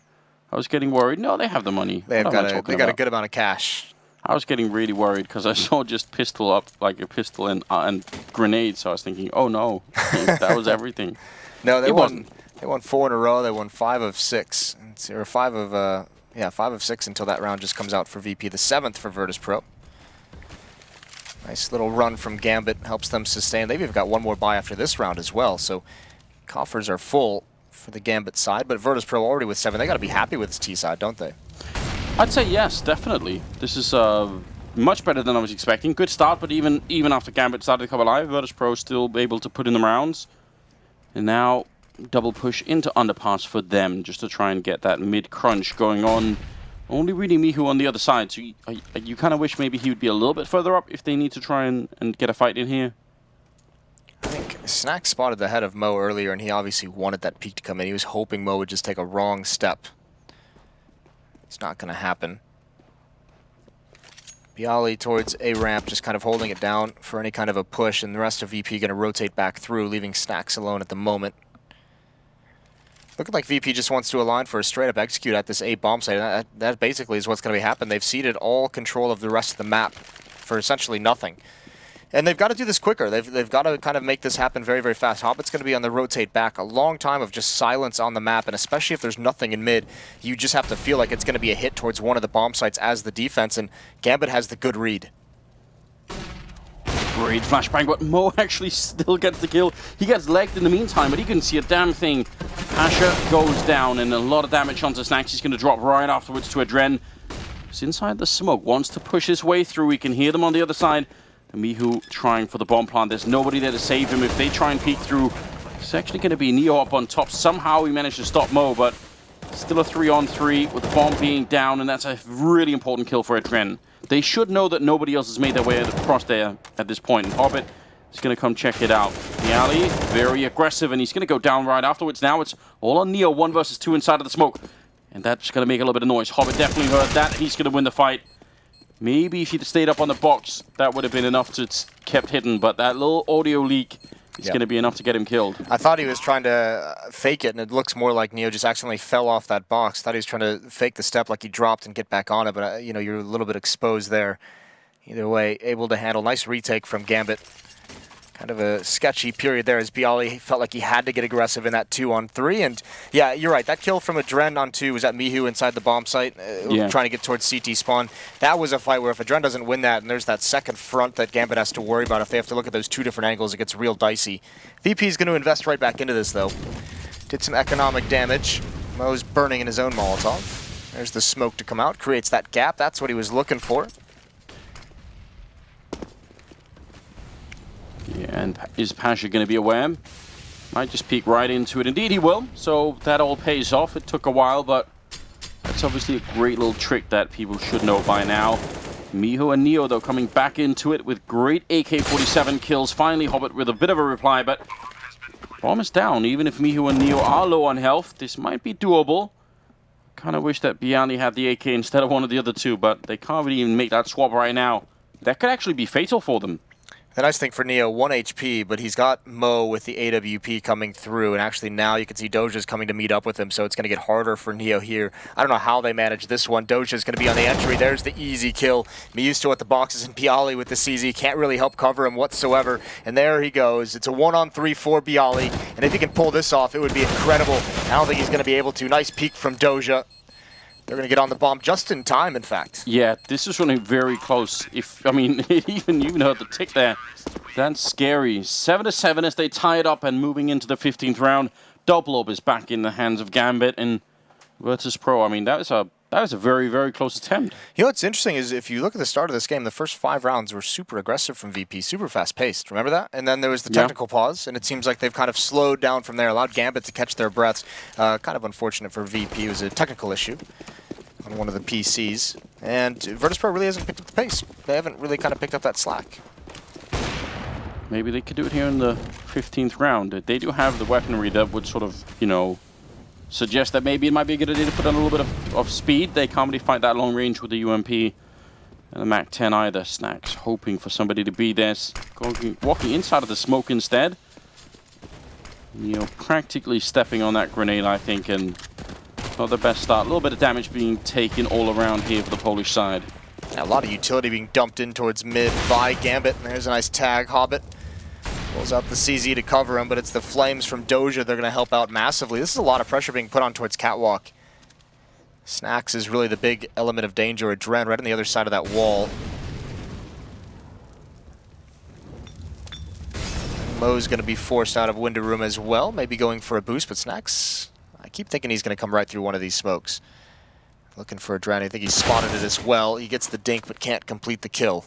I was getting worried. No, they have the money. They got a good amount of cash. I was getting really worried because I saw just pistol up, like a pistol and grenades. So I was thinking, oh no, that was everything. No, they won 4 in a row. They won 5 of 6, or 5 of 6 until that round just comes out for VP. The 7th for Virtus.pro. Nice little run from Gambit, helps them sustain. They've even got one more buy after this round as well, so coffers are full for the Gambit side, but Virtus.pro already with 7. They got to be happy with this T side, don't they? I'd say yes, definitely. This is much better than I was expecting. Good start, but even after Gambit started to come alive, Virtus.pro still able to put in the rounds. And now double push into underpass for them, just to try and get that mid-crunch going on. Only really Mihu on the other side, so you kind of wish maybe he would be a little bit further up if they need to try and get a fight in here. I think Snack spotted the head of Mo earlier, and he obviously wanted that peek to come in. He was hoping Mo would just take a wrong step. It's not going to happen. Bialy towards A ramp, just kind of holding it down for any kind of a push, and the rest of VP going to rotate back through, leaving Snacks alone at the moment. Looking like VP just wants to align for a straight-up execute at this A bomb site. That basically is what's going to be happening. They've ceded all control of the rest of the map for essentially nothing. And they've got to do this quicker. They've got to kind of make this happen very, very fast. Hobbit's going to be on the rotate back. A long time of just silence on the map, and especially if there's nothing in mid, you just have to feel like it's going to be a hit towards one of the bomb sites as the defense, and Gambit has the good read. Great flashbang, but Mo actually still gets the kill. He gets legged in the meantime, but he couldn't see a damn thing. Pasha goes down, and a lot of damage onto Snacks. He's going to drop right afterwards to Adren. He's inside the smoke, wants to push his way through. We can hear them on the other side. And Mihu trying for the bomb plant. There's nobody there to save him. If they try and peek through, it's actually going to be Neo up on top. Somehow he managed to stop Mo, but still a 3-on-3 with the bomb being down, and that's a really important kill for Adren. They should know that nobody else has made their way across there at this point. And Hobbit is going to come check it out. Bialy, very aggressive, and he's going to go down right afterwards. Now it's all on Neo, 1 versus 2 inside of the smoke. And that's going to make a little bit of noise. Hobbit definitely heard that. He's going to win the fight. Maybe if he'd stayed up on the box, that would have been enough to kept hitting, but that little audio leak is going to be enough to get him killed. I thought he was trying to fake it, and it looks more like Neo just accidentally fell off that box. Thought he was trying to fake the step like he dropped and get back on it, but you know, you're a little bit exposed there. Either way, able to handle. Nice retake from Gambit. Kind of a sketchy period there as Bialy felt like he had to get aggressive in that 2-on-3. And yeah, you're right. That kill from Adren on 2 was at Mihu inside the bomb site, trying to get towards CT spawn. That was a fight where if Adren doesn't win that, and there's that second front that Gambit has to worry about, if they have to look at those 2 different angles, it gets real dicey. VP is going to invest right back into this, though. Did some economic damage. Mo's burning in his own Molotov. There's the smoke to come out, creates that gap. That's what he was looking for. Yeah, and is Pasha going to be aware? Might just peek right into it. Indeed he will, so that all pays off. It took a while, but that's obviously a great little trick that people should know by now. Mihu and Neo, though, coming back into it with great AK-47 kills. Finally, Hobbit with a bit of a reply, but bomb is down. Even if Mihu and Neo are low on health, this might be doable. Kind of wish that Bialy had the AK instead of one of the other two, but they can't really even make that swap right now. That could actually be fatal for them. The nice thing for Neo, 1 HP, but he's got Mo with the AWP coming through, and actually now you can see Doja's coming to meet up with him, so it's going to get harder for Neo here. I don't know how they manage this one. Doja's going to be on the entry. There's the easy kill. Miusto at the boxes, and Bialy with the CZ can't really help cover him whatsoever, and there he goes. It's a 1-on-3 for Bialy, and if he can pull this off, it would be incredible. I don't think he's going to be able to. Nice peek from Doja. They're going to get on the bomb just in time, in fact. Yeah, this is running very close. I mean, even heard the tick there. That's scary. 7-7 as they tie it up and moving into the 15th round. Double up is back in the hands of Gambit and Virtus.pro. I mean, that was a very, very close attempt. You know what's interesting is if you look at the start of this game, the first 5 rounds were super aggressive from VP, super fast-paced. Remember that? And then there was the technical pause, and it seems like they've kind of slowed down from there, allowed Gambit to catch their breaths. Kind of unfortunate for VP. It was a technical issue on one of the PCs. And Virtus.pro really hasn't picked up the pace. They haven't really kind of picked up that slack. Maybe they could do it here in the 15th round. They do have the weaponry that would sort of, you know, suggest that maybe it might be a good idea to put on a little bit of speed. They can't really fight that long range with the UMP and the MAC-10 either. Snacks hoping for somebody to be there. Walking inside of the smoke instead. You know, practically stepping on that grenade, I think, and not the best start. A little bit of damage being taken all around here for the Polish side. Yeah, a lot of utility being dumped in towards mid by Gambit. And there's a nice tag, Hobbit. Pulls out the CZ to cover him, but it's the flames from Doja. They're going to help out massively. This is a lot of pressure being put on towards Catwalk. Snacks is really the big element of danger. Adren right on the other side of that wall. Mo's going to be forced out of window room as well. Maybe going for a boost, but Snacks, I keep thinking he's going to come right through one of these smokes. Looking for Adren. I think he spotted it as well. He gets the dink, but can't complete the kill.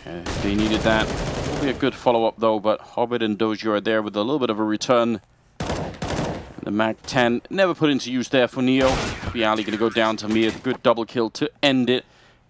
Yeah, they needed that. Will be a good follow-up though, but Hobbit and Doja are there with a little bit of a return. The MAC-10 never put into use there for Neo. Bialy going to go down to Mia. Good double kill to end it.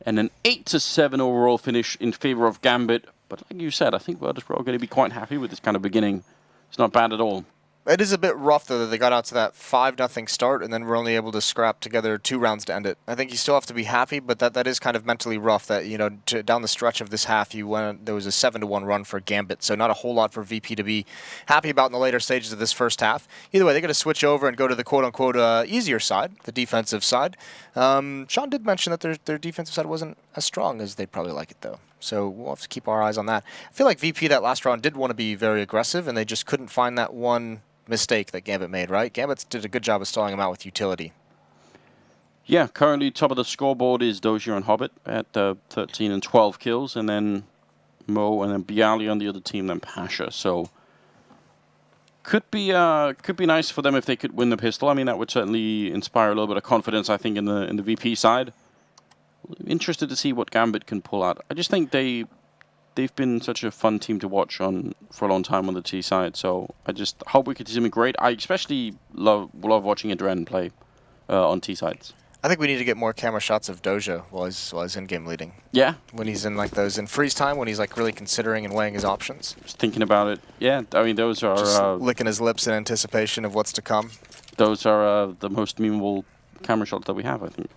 And an 8-7 overall finish in favor of Gambit. But like you said, I think Virtus.pro are going to be quite happy with this kind of beginning. It's not bad at all. It is a bit rough, though, that they got out to that 5-0 start, and then we're only able to scrap together 2 rounds to end it. I think you still have to be happy, but that is kind of mentally rough that, you know, down the stretch of this half, there was a 7-1 run for Gambit, so not a whole lot for VP to be happy about in the later stages of this first half. Either way, they're going to switch over and go to the quote-unquote easier side, the defensive side. Sean did mention that their defensive side wasn't as strong as they'd probably like it, though. So we'll have to keep our eyes on that. I feel like VP that last round did want to be very aggressive, and they just couldn't find that one mistake that Gambit made, right? Gambit did a good job of stalling him out with utility. Yeah, currently top of the scoreboard is Doja and Hobbit at 13 and 12 kills, and then Mo and then Bialy on the other team, then Pasha. So could be nice for them if they could win the pistol. I mean, that would certainly inspire a little bit of confidence, I think, in the VP side. Interested to see what Gambit can pull out. I just think they've been such a fun team to watch for a long time on the T side, so I just hope we could see them great. I especially love watching Adren play on T sides. I think we need to get more camera shots of Doja while he's in-game leading. Yeah. When he's in like those in freeze time, when he's like really considering and weighing his options. Just thinking about it. Yeah, I mean those are just licking his lips in anticipation of what's to come. Those are the most memeable camera shots that we have, I think.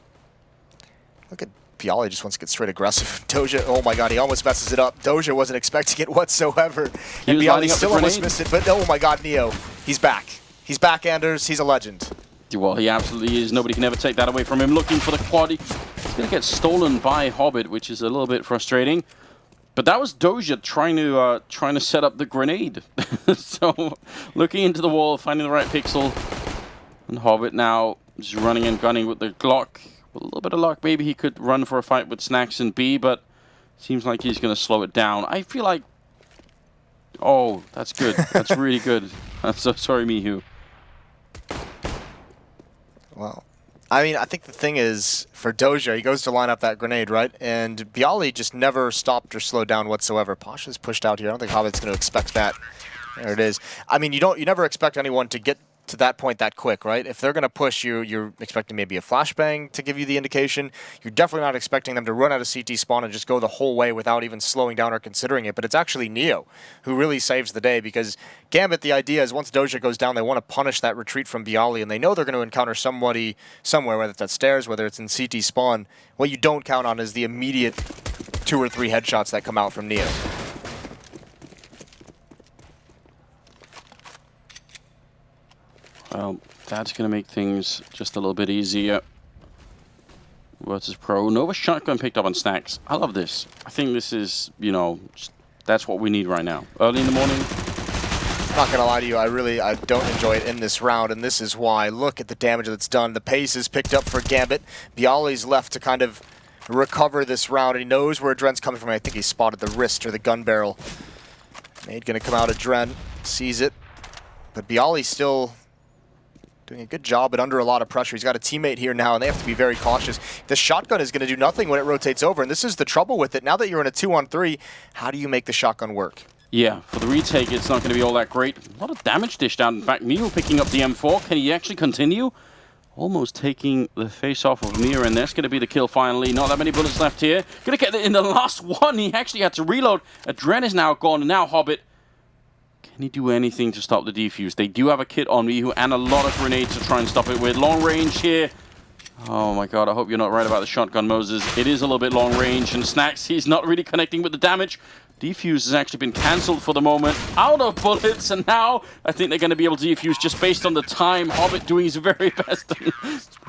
Look at Bialy just wants to get straight aggressive. Doja, oh my god, he almost messes it up. Doja wasn't expecting it whatsoever. And Bialy still almost missed it, but oh my god, Neo. He's back. He's back, Anders. He's a legend. Well, he absolutely is. Nobody can ever take that away from him. Looking for the quad. He's going to get stolen by Hobbit, which is a little bit frustrating. But that was Doja trying to set up the grenade. So, looking into the wall, finding the right pixel. And Hobbit now just running and gunning with the Glock. With a little bit of luck, maybe he could run for a fight with Snacks and B, but seems like he's going to slow it down. I feel like... Oh, that's good. That's really good. I'm so sorry, Mihu. Well, I mean, I think the thing is, for Doja, he goes to line up that grenade, right? And Bialy just never stopped or slowed down whatsoever. Pasha's pushed out here. I don't think Hobbit's going to expect that. There it is. I mean, you never expect anyone to get to that point that quick, right? If they're going to push you, you're expecting maybe a flashbang to give you the indication. You're definitely not expecting them to run out of CT spawn and just go the whole way without even slowing down or considering it. But it's actually Neo who really saves the day, because Gambit, the idea is once Doja goes down, they want to punish that retreat from Bialy, and they know they're going to encounter somebody somewhere, whether it's at stairs, whether it's in CT spawn. What you don't count on is the immediate 2 or 3 headshots that come out from Neo. Well, that's going to make things just a little bit easier. Virtus.pro. Nova shotgun picked up on Snacks. I love this. I think this is, you know, that's what we need right now. Early in the morning. I'm not gonna lie to you, I don't enjoy it in this round, and this is why. Look at the damage that's done. The pace is picked up for Gambit. Bialy's left to kind of recover this round, and he knows where Adren's coming from. I think he spotted the wrist or the gun barrel. Nade gonna come out, Adren sees it, but Bialy's still doing a good job, but under a lot of pressure. He's got a teammate here now, and they have to be very cautious. The shotgun is going to do nothing when it rotates over, and this is the trouble with it. Now that you're in a 2-on-3, how do you make the shotgun work? Yeah, for the retake, it's not going to be all that great. A lot of damage dished out. In fact, Mio picking up the M4. Can he actually continue? Almost taking the face off of Mio, and that's going to be the kill finally. Not that many bullets left here. Going to get it in the last one. He actually had to reload. Adren is now gone, and now Hobbit. Can he do anything to stop the defuse? They do have a kit on Mihu and a lot of grenades to try and stop it with. Long range here. Oh my god, I hope you're not right about the shotgun, Moses. It is a little bit long range, and Snacks, he's not really connecting with the damage. Defuse has actually been cancelled for the moment. Out of bullets, and now I think they're going to be able to defuse just based on the time. Hobbit doing his very best.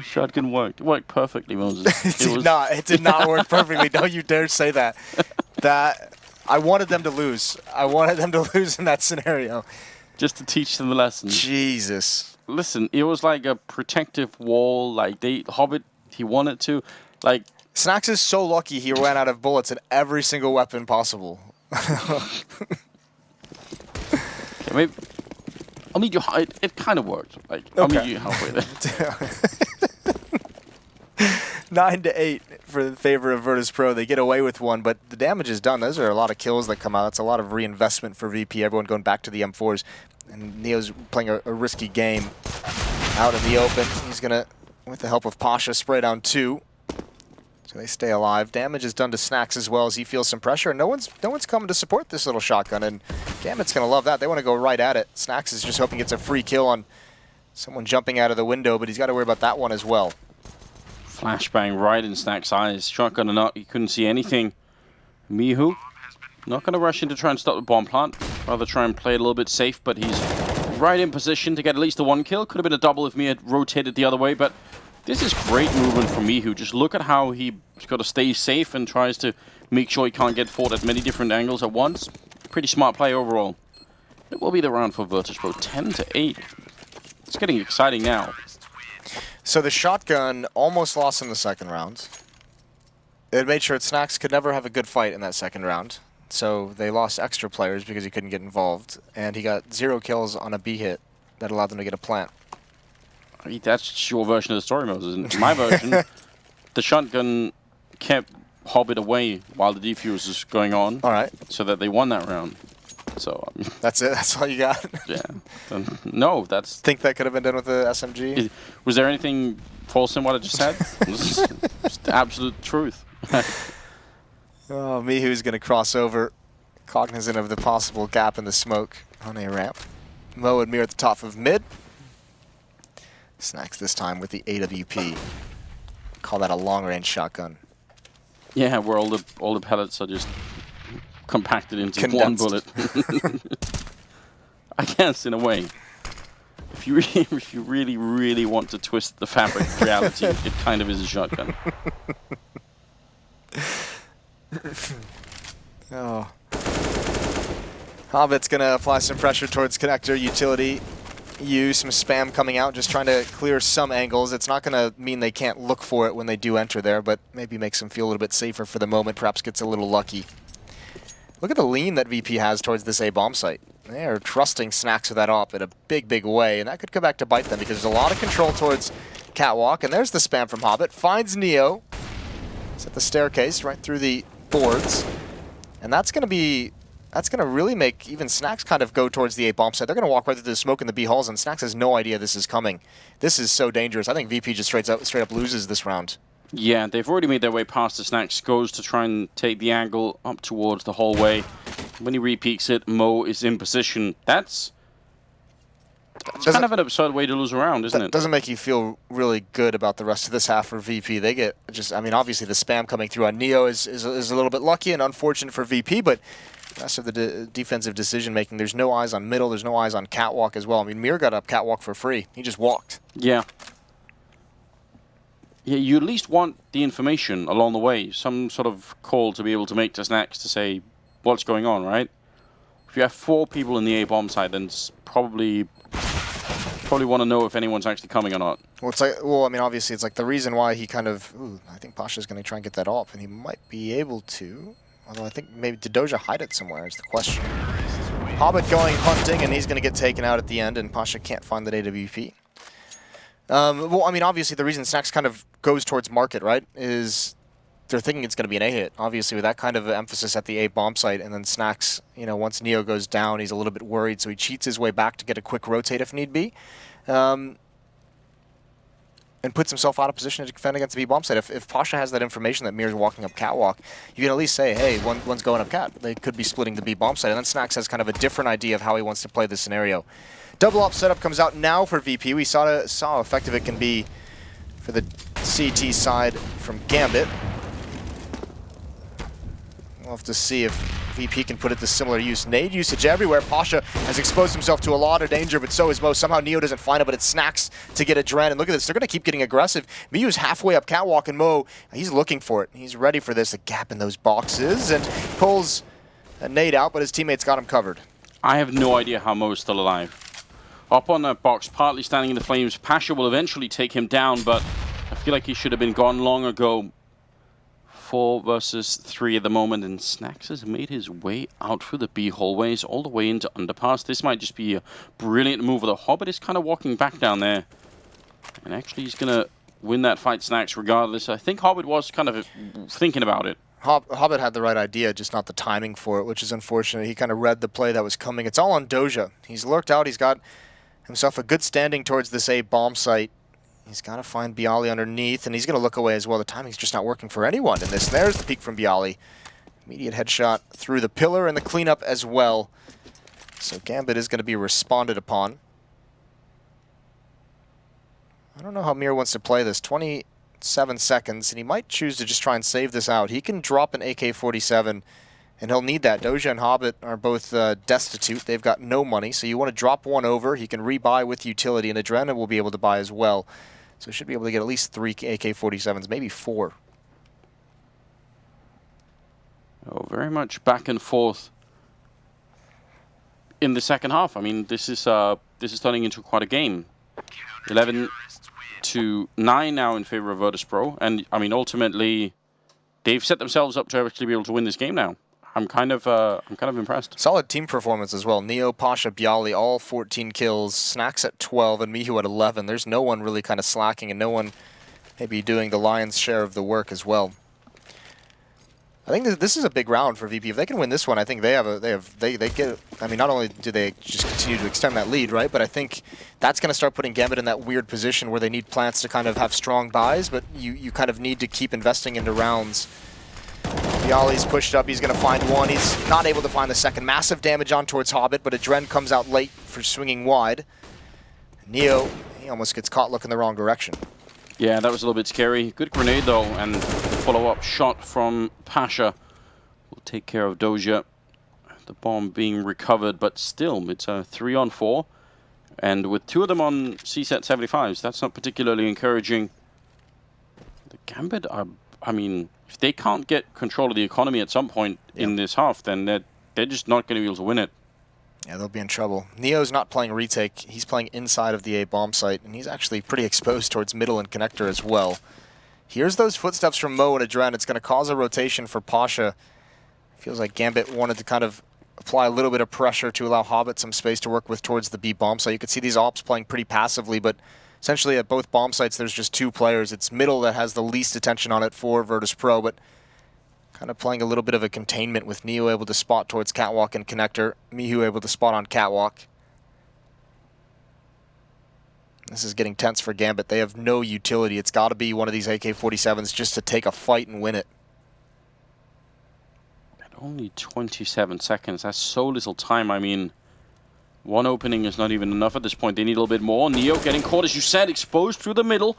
Shotgun worked. It worked perfectly, Moses. It did not work perfectly. Don't you dare say that. I wanted them to lose. I wanted them to lose in that scenario. Just to teach them the lesson. Jesus. Listen, it was like a protective wall. Like, Hobbit, he wanted to. Like, Snacks is so lucky he ran out of bullets in every single weapon possible. Maybe, I'll need you. It kind of worked. Like, I'll meet you halfway there. 9-8 for the favor of Virtus.pro. They get away with one, but the damage is done. Those are a lot of kills that come out. That's a lot of reinvestment for VP. Everyone going back to the M4s. And Neo's playing a risky game out in the open. He's going to, with the help of Pasha, spray down 2. So they stay alive. Damage is done to Snacks as well as he feels some pressure. And no one's coming to support this little shotgun. And Gambit's going to love that. They want to go right at it. Snacks is just hoping it's a free kill on someone jumping out of the window, but he's got to worry about that one as well. Flashbang right in Snack's eyes. Shotgun or not, he couldn't see anything. Mihu, not going to rush in to try and stop the bomb plant. Rather try and play it a little bit safe, but he's right in position to get at least the 1 kill. Could have been a double if Mihu had rotated the other way, but this is great movement from Mihu. Just look at how he's got to stay safe and tries to make sure he can't get fought at many different angles at once. Pretty smart play overall. It will be the round for Virtus.pro, 10-8. It's getting exciting now. So the shotgun almost lost in the second round. It made sure that Snacks could never have a good fight in that second round. So they lost extra players because he couldn't get involved. And he got 0 kills on a B hit that allowed them to get a plant. That's your version of the story, Moses. In my version, the shotgun kept Hobbit away while the defuse was going on. All right. So that they won that round. So that's it. That's all you got. Yeah. No, that's. Think that could have been done with the SMG. Was there anything false in what I just said? Just the absolute truth. Oh, Mihu's going to cross over, cognizant of the possible gap in the smoke on a ramp. Mo and Mir at the top of mid. Snacks this time with the AWP. Call that a long-range shotgun. Yeah, where all the pellets are just compacted into one bullet. I guess, in a way. If you really want to twist the fabric of reality, it kind of is a shotgun. Oh. Hobbit's going to apply some pressure towards connector utility. Use some spam coming out, just trying to clear some angles. It's not going to mean they can't look for it when they do enter there, but maybe makes them feel a little bit safer for the moment, perhaps gets a little lucky. Look at the lean that VP has towards this A-bomb site. They are trusting Snacks with that op in a big way, and that could come back to bite them because there's a lot of control towards Catwalk, and there's the spam from Hobbit. Finds Neo. It's at the staircase, right through the boards. And that's going to really make even Snacks kind of go towards the A-bomb site. They're going to walk right through the smoke in the B halls, and Snacks has no idea this is coming. This is so dangerous. I think VP just straight up loses this round. Yeah, they've already made their way past the Snacks. Goes to try and take the angle up towards the hallway. When he re-peeks it, Mo is in position. That's It's kind of an absurd way to lose a round, isn't it? Doesn't make you feel really good about the rest of this half for VP. They get just, I mean, obviously the spam coming through on Neo is a little bit lucky and unfortunate for VP, but the rest of the defensive decision making, there's no eyes on middle, there's no eyes on catwalk as well. I mean, Mir got up catwalk for free. He just walked. Yeah. Yeah, you at least want the information along the way, some sort of call to be able to make to Snacks to say what's going on, right? If you have 4 people in the A bomb site, then it's probably want to know if anyone's actually coming or not. Well, it's like, well, I mean, obviously, it's like the reason why he kind of. Ooh, I think Pasha's going to try and get that off, and he might be able to. Although I think maybe did Doja hide it somewhere is the question. Hobbit going hunting, and he's going to get taken out at the end, and Pasha can't find that AWP. Well, I mean, obviously, the reason Snacks kind of goes towards market, right, is they're thinking it's going to be an A hit. Obviously, with that kind of emphasis at the A bomb site, and then Snacks, you know, once Neo goes down, he's a little bit worried, so he cheats his way back to get a quick rotate if need be, and puts himself out of position to defend against the B bomb site. If Pasha has that information that Mir's walking up catwalk, you can at least say, hey, one's going up cat. They could be splitting the B bomb site, and then Snacks has kind of a different idea of how he wants to play this scenario. Double op setup comes out now for VP. We saw how effective it can be for the CT side from Gambit. We'll have to see if VP can put it to similar use. Nade usage everywhere. Pasha has exposed himself to a lot of danger, but so is Mo. Somehow Neo doesn't find it, but it Snacks to get a Dren. And look at this, they're going to keep getting aggressive. Miyu's halfway up catwalk, and Mo, he's looking for it. He's ready for this, a gap in those boxes, and pulls a nade out, but his teammates got him covered. I have no idea how Mo's still alive. Up on that box, partly standing in the flames. Pasha will eventually take him down, but I feel like he should have been gone long ago. 4 versus 3 at the moment, and Snacks has made his way out through the B hallways all the way into underpass. This might just be a brilliant move. The Hobbit is kind of walking back down there, and actually he's going to win that fight, Snacks, regardless. I think Hobbit was kind of thinking about it. Hobbit had the right idea, just not the timing for it, which is unfortunate. He kind of read the play that was coming. It's all on Doja. He's lurked out. He's got himself a good standing towards this A bomb site. He's got to find Bialy underneath, and he's going to look away as well. The timing's just not working for anyone in this. There's the peek from Bialy. Immediate headshot through the pillar and the cleanup as well. So Gambit is going to be responded upon. I don't know how Mir wants to play this. 27 seconds, and he might choose to just try and save this out. He can drop an AK-47, and he'll need that. Doja and Hobbit are both destitute. They've got no money, so you want to drop one over. He can rebuy with utility, and Adrena will be able to buy as well. So he should be able to get at least 3 AK-47s, maybe 4. Oh, very much back and forth in the second half. I mean, this is turning into quite a game. 11-9 now in favor of Virtus.pro, and I mean, ultimately, they've set themselves up to actually be able to win this game now. I'm kind of impressed. Solid team performance as well. Neo, Pasha, Bialy, all 14 kills. Snacks at 12 and Mihu at 11. There's no one really kind of slacking, and no one maybe doing the lion's share of the work as well. I think this is a big round for VP. If they can win this one, I think they get. I mean, not only do they just continue to extend that lead, right? But I think that's going to start putting Gambit in that weird position where they need plants to kind of have strong buys, but you kind of need to keep investing into rounds. Bialy's pushed up, he's going to find one. He's not able to find the second. Massive damage on towards Hobbit, but Adren comes out late for swinging wide. Neo, he almost gets caught looking the wrong direction. Yeah, that was a little bit scary. Good grenade, though, and follow-up shot from Pasha will take care of Doja. The bomb being recovered, but still, it's a 3-on-4. And with 2 of them on CSET 75s, that's not particularly encouraging. The Gambit are, I mean, if they can't get control of the economy at some point in this half, then they're just not going to be able to win it. Yeah, they'll be in trouble. Neo's not playing retake. He's playing inside of the A bomb site, and he's actually pretty exposed towards middle and connector as well. Here's those footsteps from Mo and Adren. It's going to cause a rotation for Pasha. Feels like Gambit wanted to kind of apply a little bit of pressure to allow Hobbit some space to work with towards the B bomb site. You could see these ops playing pretty passively, but essentially at both bomb sites there's just 2 players. It's middle that has the least attention on it for Virtus.pro, but kind of playing a little bit of a containment with Neo able to spot towards catwalk and connector. Mihu able to spot on catwalk. This is getting tense for Gambit. They have no utility. It's got to be one of these AK-47s just to take a fight and win it. At only 27 seconds. That's so little time. I mean, One opening is not even enough at this point. They need a little bit more. Neo getting caught, as you said, exposed through the middle.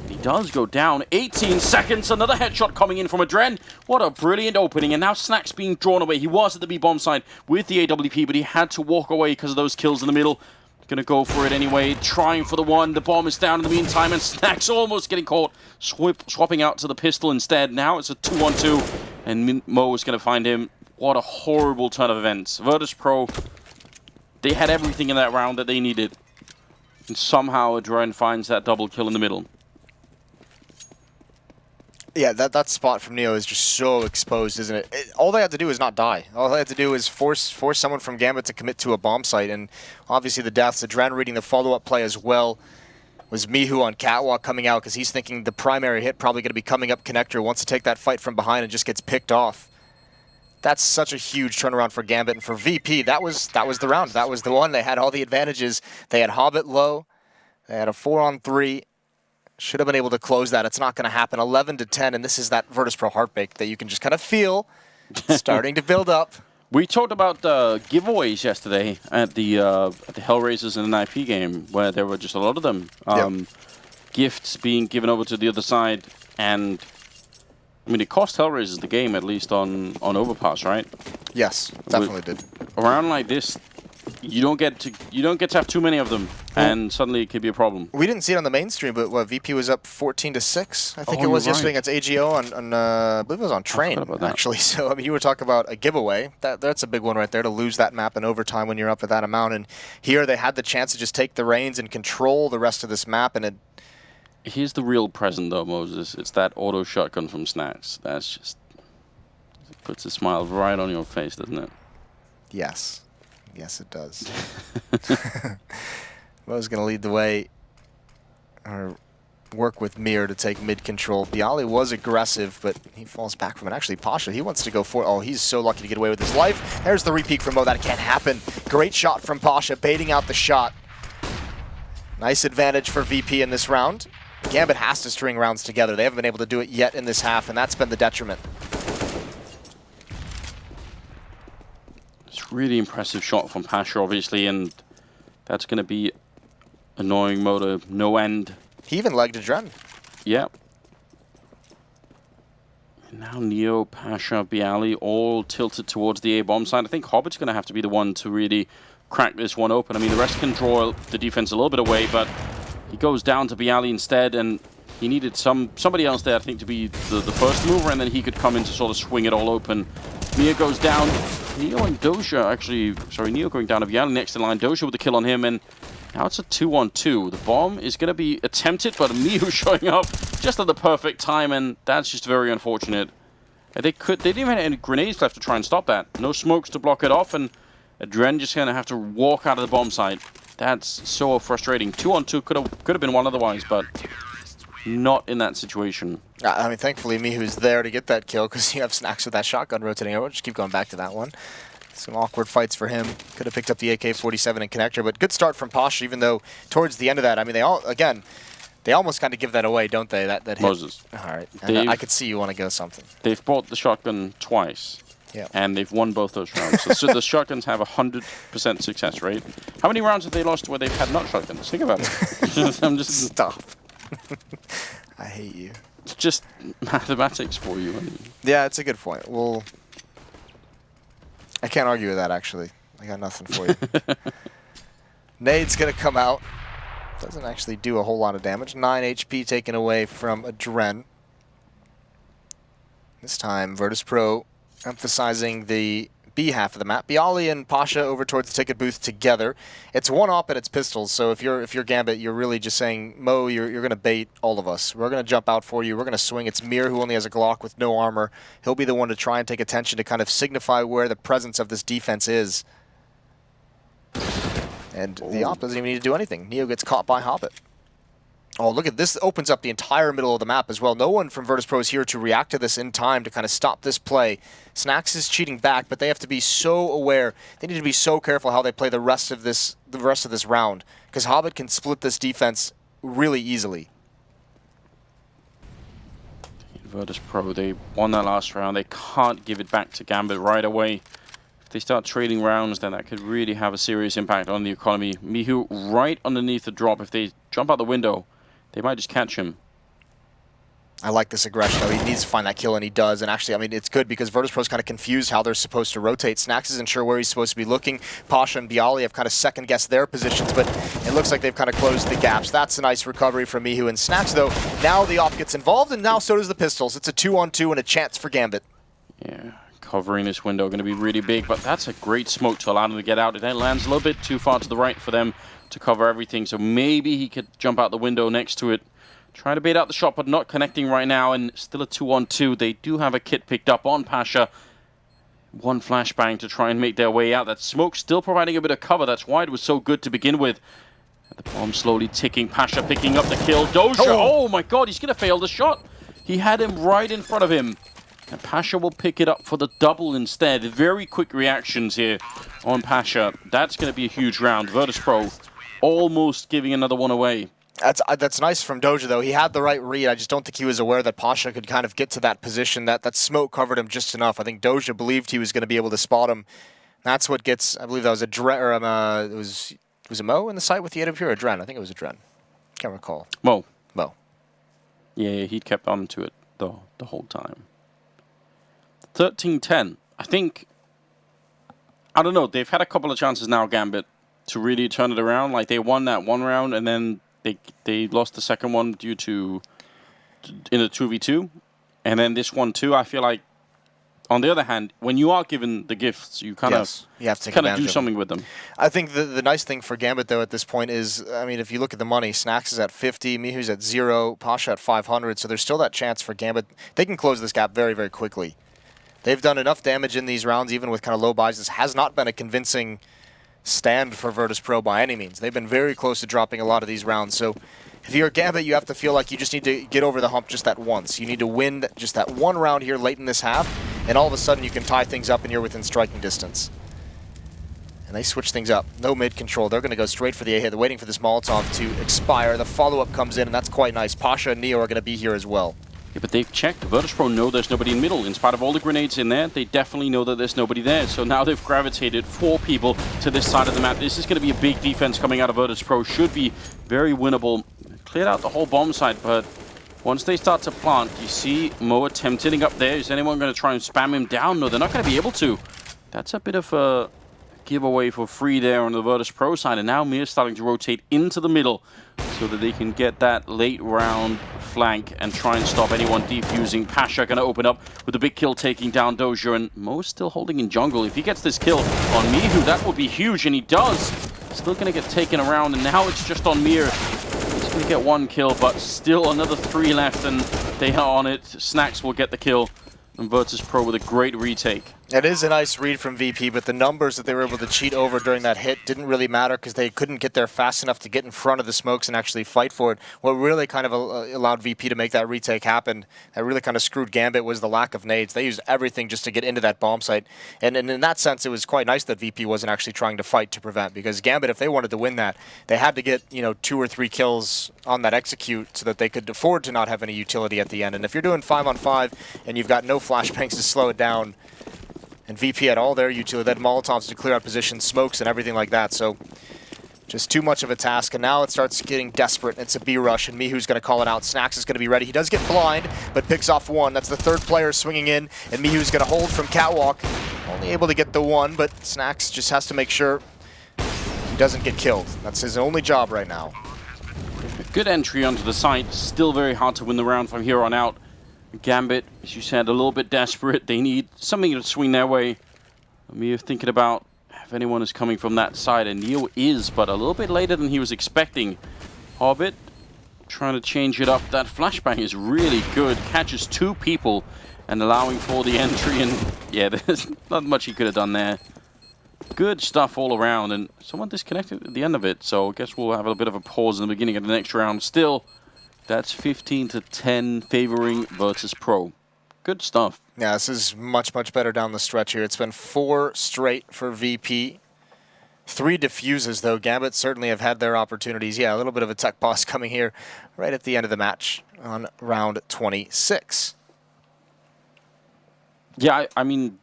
He does go down. 18 seconds. Another headshot coming in from Adren. What a brilliant opening. And now Snack's being drawn away. He was at the B-bomb side with the AWP, but he had to walk away because of those kills in the middle. Gonna go for it anyway. Trying for the one. The bomb is down in the meantime, and Snack's almost getting caught. Swapping out to the pistol instead. Now it's a 2-on-2, and Mo is gonna find him. What a horrible turn of events. Virtus.pro, they had everything in that round that they needed. And somehow Adren finds that double kill in the middle. Yeah, that spot from Neo is just so exposed, isn't it? All they had to do is not die. All they had to do is force someone from Gambit to commit to a bomb site, and obviously the deaths. Adren reading the follow-up play as well. Was Mihu on catwalk coming out because he's thinking the primary hit probably going to be coming up connector, wants to take that fight from behind and just gets picked off. That's such a huge turnaround for Gambit, and for VP, that was the round. That was the one. They had all the advantages. They had Hobbit low. They had a 4-on-3. Should have been able to close that. It's not going to happen. 11-10, and this is that Virtus.pro heartbreak that you can just kind of feel starting to build up. We talked about giveaways yesterday at the Hellraisers in an IP game, where there were just a lot of them. Yep. Gifts being given over to the other side, and I mean, it cost Hellraisers the game, at least on Overpass, right? Yes, definitely did. Around like this, you don't get to have too many of them, and suddenly it could be a problem. We didn't see it on the mainstream, but what, VP was up 14-6. I think it was yesterday against AGO on I believe it was on Train, actually. So I mean, you were talking about a giveaway. That's a big one right there, to lose that map in overtime when you're up at that amount. And here they had the chance to just take the reins and control the rest of this map, and it. Here's the real present, though, Moses. It's that auto shotgun from Snacks. That's just, it puts a smile right on your face, doesn't it? Yes. Yes, it does. Mo's going to lead the way, or work with Mir to take mid-control. Bialy was aggressive, but he falls back from it. Actually, Pasha, he wants to go for it. Oh, he's so lucky to get away with his life. There's the repeat from Mo. That can't happen. Great shot from Pasha, baiting out the shot. Nice advantage for VP in this round. Gambit has to string rounds together. They haven't been able to do it yet in this half, and that's been the detriment. It's really impressive shot from Pasha, obviously, and that's going to be annoying Mo to no end. He even legged Adren. Yeah. And now Neo, Pasha, Bialy all tilted towards the A-bomb side. I think Hobbit's going to have to be the one to really crack this one open. I mean, the rest can draw the defense a little bit away, but he goes down to Bialy instead, and he needed somebody else there, I think, to be the first mover, and then he could come in to sort of swing it all open. Mia goes down. Neo and Doja, actually, sorry, Neo going down to Bialy next in line. Doja with the kill on him, and now it's a 2-on-2. The bomb is going to be attempted, but Miu showing up just at the perfect time, and that's just very unfortunate. They didn't even have any grenades left to try and stop that. No smokes to block it off, and Adren just going to have to walk out of the bomb site. That's so frustrating. 2-on-2 could have been one otherwise, but not in that situation. I mean, thankfully, Mihu's there to get that kill, because you have Snacks with that shotgun rotating over. Just keep going back to that one. Some awkward fights for him. Could have picked up the AK-47 and connector, but good start from Pasha, even though towards the end of that, I mean, they almost kind of give that away, don't they? That hit. Moses. All right. And I could see you want to go something. They've bought the shotgun twice. Yeah. And they've won both those rounds. So the shotguns have 100% success rate. How many rounds have they lost where they've had not shotguns? Think about it. I'm just Stop. I hate you. It's just mathematics for you. Yeah, it's a good point. Well, I can't argue with that, actually. I got nothing for you. Nade's going to come out. Doesn't actually do a whole lot of damage. 9 HP taken away from Adren. This time, Virtus.pro emphasizing the B half of the map. Bialy and Pasha over towards the ticket booth together. It's one op and it's pistols, so if you're Gambit, you're really just saying, Mo, you're going to bait all of us. We're going to jump out for you. We're going to swing. It's Mir, who only has a Glock with no armor. He'll be the one to try and take attention to kind of signify where the presence of this defense is. And the op doesn't even need to do anything. Neo gets caught by Hobbit. Oh, look at this. Opens up the entire middle of the map as well. No one from Virtus.pro is here to react to this in time to kind of stop this play. Snacks is cheating back, but they have to be so aware. They need to be so careful how they play the rest of this round, because Hobbit can split this defense really easily. Virtus.pro, they won that last round. They can't give it back to Gambit right away. If they start trading rounds, then that could really have a serious impact on the economy. Mihu right underneath the drop. If they jump out the window, they might just catch him. I like this aggression, though. He needs to find that kill, and he does. And actually, I mean, it's good because Virtus.pro's kind of confused how they're supposed to rotate. Snax isn't sure where he's supposed to be looking. Pasha and Bialy have kind of second-guessed their positions, but it looks like they've kind of closed the gaps. That's a nice recovery from Mihu and Snax, though. Now the op gets involved, and now so does the Pistols. It's a 2-on-2 and a chance for Gambit. Yeah, covering this window going to be really big, but that's a great smoke to allow them to get out. It then lands a little bit too far to the right for them to cover everything, so maybe he could jump out the window next to it. Trying to bait out the shot, but not connecting right now, and still a 2-on-2. They do have a kit picked up on Pasha. One flashbang to try and make their way out. That smoke still providing a bit of cover. That's why it was so good to begin with. The bomb slowly ticking. Pasha picking up the kill. Doja, oh my god, he's going to fail the shot. He had him right in front of him. And Pasha will pick it up for the double instead. Very quick reactions here on Pasha. That's going to be a huge round. Virtus.pro almost giving another one away. That's nice from Doja, though. He had the right read. I just don't think he was aware that Pasha could kind of get to that position. That smoke covered him just enough. I think Doja believed he was going to be able to spot him. That's what gets, I believe that was a Dren, or was it Mo in the site with the AWP or a Dren? I think it was a Dren. Can't recall. Mo. Yeah, he kept on to it the whole time. 13-10. I think, I don't know, they've had a couple of chances now, Gambit, to really turn it around. Like, they won that one round, and then they lost the second one due to in a 2v2, and then this one too. I feel like, on the other hand, when you are given the gifts, you kind of do something with them. I think the nice thing for Gambit, though, at this point is, I mean, if you look at the money, Snax is at 50, Mihu's at 0, Pasha at 500, so there's still that chance for Gambit. They can close this gap very, very quickly. They've done enough damage in these rounds, even with kind of low buys. This has not been a convincing stand for Virtus.pro by any means. They've been very close to dropping a lot of these rounds. So if you're Gambit, you have to feel like you just need to get over the hump just that once. You need to win just that one round here late in this half, and all of a sudden you can tie things up and you're within striking distance. And they switch things up. No mid control. They're going to go straight for the A hit. They're waiting for this Molotov to expire. The follow-up comes in, and that's quite nice. Pasha and Neo are going to be here as well. Yeah, but they've checked. Virtus.pro know there's nobody in middle. In spite of all the grenades in there, they definitely know that there's nobody there. So now they've gravitated 4 people to this side of the map. This is going to be a big defense coming out of Virtus.pro. Should be very winnable. Cleared out the whole bomb site, but once they start to plant, you see Mo attempting up there. Is anyone going to try and spam him down? No, they're not going to be able to. That's a bit of a giveaway for free there on the Virtus.pro side. And now Mir's starting to rotate into the middle so that they can get that late round flank and try and stop anyone defusing. Pasha going to open up with a big kill taking down Doja, and Mo's still holding in jungle. If he gets this kill on Mihu, that would be huge, and he does. Still going to get taken around, and now it's just on Mir. He's going to get 1 kill, but still another 3 left, and they are on it. Snax will get the kill, and Virtus.pro with a great retake. It is a nice read from VP, but the numbers that they were able to cheat over during that hit didn't really matter because they couldn't get there fast enough to get in front of the smokes and actually fight for it. What really kind of allowed VP to make that retake happen, that really kind of screwed Gambit, was the lack of nades. They used everything just to get into that bomb site. And in that sense, it was quite nice that VP wasn't actually trying to fight to prevent, because Gambit, if they wanted to win that, they had to get 2 or 3 kills on that execute so that they could afford to not have any utility at the end. And if you're doing 5-on-5 and you've got no flashbangs to slow it down, and VP had all their utility, they had Molotovs to clear out positions, smokes, and everything like that. So just too much of a task. And now it starts getting desperate. It's a B rush, and Mihu's going to call it out. Snax is going to be ready. He does get blind, but picks off 1. That's the 3rd player swinging in, and Mihu's going to hold from Catwalk. Only able to get the 1, but Snax just has to make sure he doesn't get killed. That's his only job right now. Good entry onto the site. Still very hard to win the round from here on out. Gambit, as you said, a little bit desperate. They need something to swing their way. Mir thinking about if anyone is coming from that side, and Neo is, but a little bit later than he was expecting. Hobbit trying to change it up. That flashbang is really good. Catches 2 people and allowing for the entry, and yeah, there's not much he could have done there. Good stuff all around, and someone disconnected at the end of it, so I guess we'll have a bit of a pause in the beginning of the next round. Still, that's 15-10 favoring Virtus.pro. Good stuff. Yeah, this is much, much better down the stretch here. It's been 4 straight for VP. 3 defuses, though. Gambit certainly have had their opportunities. Yeah, a little bit of a tech pause coming here right at the end of the match on round 26. Yeah, I mean,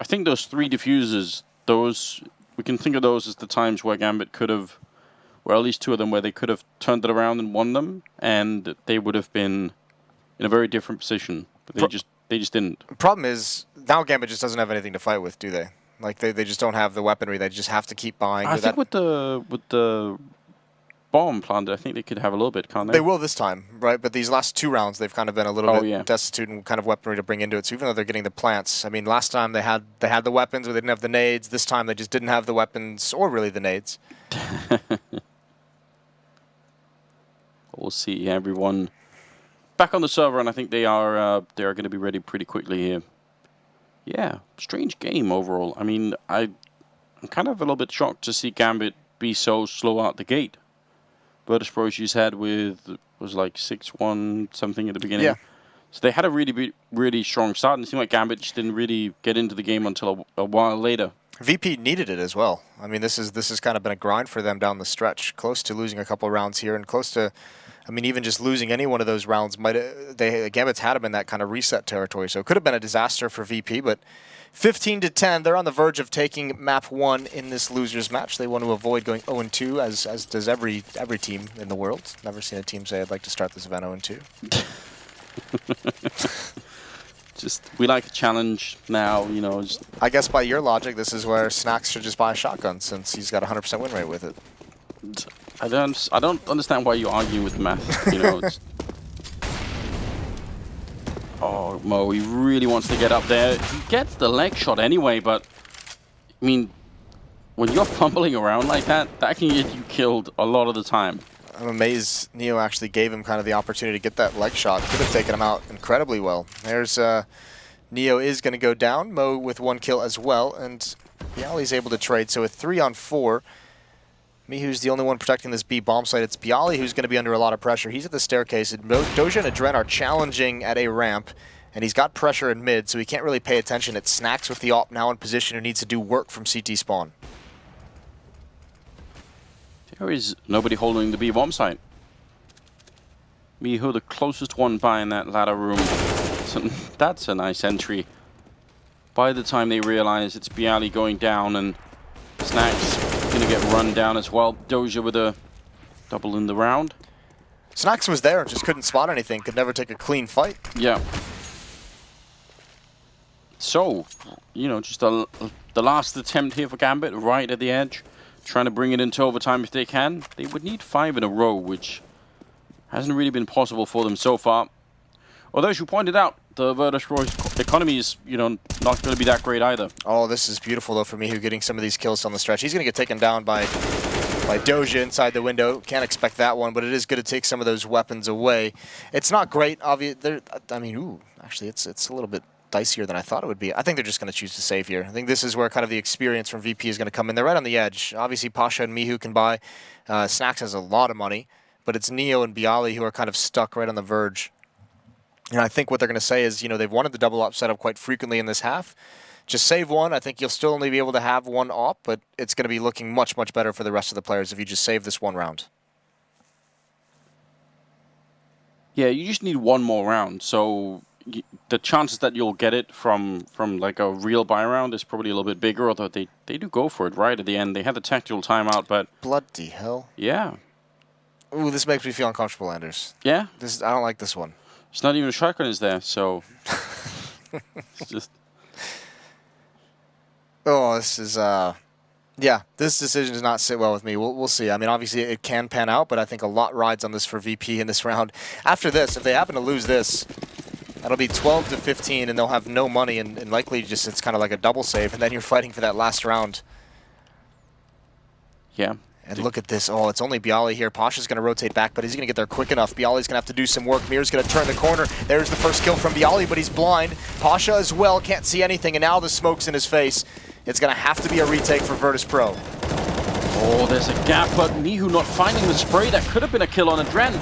I think those 3 defuses those, we can think of those as the times where Gambit could have, or at least two of them, where they could have turned it around and won them, and they would have been in a very different position. But they just didn't. The problem is, now Gambit just doesn't have anything to fight with, do they? Like, they just don't have the weaponry. They just have to keep buying. I think with the bomb planted, I think they could have a little bit, can't they? They will this time, right? But these last 2 rounds, they've kind of been a little bit destitute in kind of weaponry to bring into it. So even though they're getting the plants, I mean, last time they had the weapons, but they didn't have the nades. This time they just didn't have the weapons or really the nades. We'll see everyone back on the server, and I think they are going to be ready pretty quickly here. Yeah, strange game overall. I mean, I'm kind of a little bit shocked to see Gambit be so slow out the gate. Virtus.pro, as you said, was like 6-1 something at the beginning. Yeah. So they had a really strong start, and it seemed like Gambit just didn't really get into the game until a while later. VP needed it as well. I mean, this has kind of been a grind for them down the stretch, close to losing a couple of rounds here, and close to, I mean, even just losing any one of those rounds Gambit's had them in that kind of reset territory. So it could have been a disaster for VP, but 15-10, they're on the verge of taking map 1 in this losers match. They want to avoid going 0-2, as does every team in the world. Never seen a team say, I'd like to start this event 0-2. We like a challenge now, you know. I guess by your logic, this is where Snacks should just buy a shotgun, since he's got a 100% win rate with it. I don't understand why you argue with the math, you know. Oh, Mo, he really wants to get up there. He gets the leg shot anyway, but, I mean, when you're fumbling around like that, that can get you killed a lot of the time. I'm amazed Neo actually gave him kind of the opportunity to get that leg shot. Could have taken him out incredibly well. There's Neo is going to go down. Mo with 1 kill as well, and Bialy's able to trade. So with 3-on-4, Mihu's the only one protecting this B bomb site. It's Bialy who's going to be under a lot of pressure. He's at the staircase. Doja and Adren are challenging at a ramp, and he's got pressure in mid, so he can't really pay attention. It's Snacks with the op now in position who needs to do work from CT spawn. There is nobody holding the B bomb site. Mihu, the closest one by in that ladder room. So that's a nice entry. By the time they realize it's Bialy going down, and Snacks going to get run down as well. Doja with a double in the round. Snacks was there, just couldn't spot anything, could never take a clean fight. Yeah. So, you know, just the last attempt here for Gambit, right at the edge. Trying to bring it into overtime if they can. They would need 5 in a row, which hasn't really been possible for them so far. Although, as you pointed out, the Virtus.pro economy is, you know, not going to be that great either. Oh, this is beautiful, though, for Mihu getting some of these kills on the stretch. He's going to get taken down by Doja inside the window. Can't expect that one, but it is good to take some of those weapons away. It's not great, obviously. I mean, ooh, actually, it's a little bit dicier than I thought it would be. I think they're just going to choose to save here. I think this is where kind of the experience from VP is going to come in. They're right on the edge. Obviously, Pasha and Mihu can buy. Snacks has a lot of money, but it's Neo and Bialy who are kind of stuck right on the verge. And I think what they're going to say is, you know, they've wanted the double op setup quite frequently in this half. Just save one. I think you'll still only be able to have 1 op, but it's going to be looking much, much better for the rest of the players if you just save this 1 round. Yeah, you just need 1 more round. So the chances that you'll get it from like a real buy round is probably a little bit bigger, although they do go for it right at the end. They had the tactical timeout, but... Bloody hell. Yeah. Ooh, this makes me feel uncomfortable, Anders. Yeah? I don't like this one. It's not even a shotgun is there, so... It's just... Oh, this is... Yeah, this decision does not sit well with me. We'll see. I mean, obviously it can pan out, but I think a lot rides on this for VP in this round. After this, if they happen to lose this, that'll be 12-15, and they'll have no money, and likely just it's kind of like a double save, and then you're fighting for that last round. Yeah. And look at this. Oh, it's only Bialy here. Pasha's going to rotate back, but he's going to get there quick enough. Bialy's going to have to do some work. Mir's going to turn the corner. There's the first kill from Bialy, but he's blind. Pasha as well can't see anything, and now the smoke's in his face. It's going to have to be a retake for Virtus.pro. Oh, there's a gap, but Mihu not finding the spray. That could have been a kill on Adren.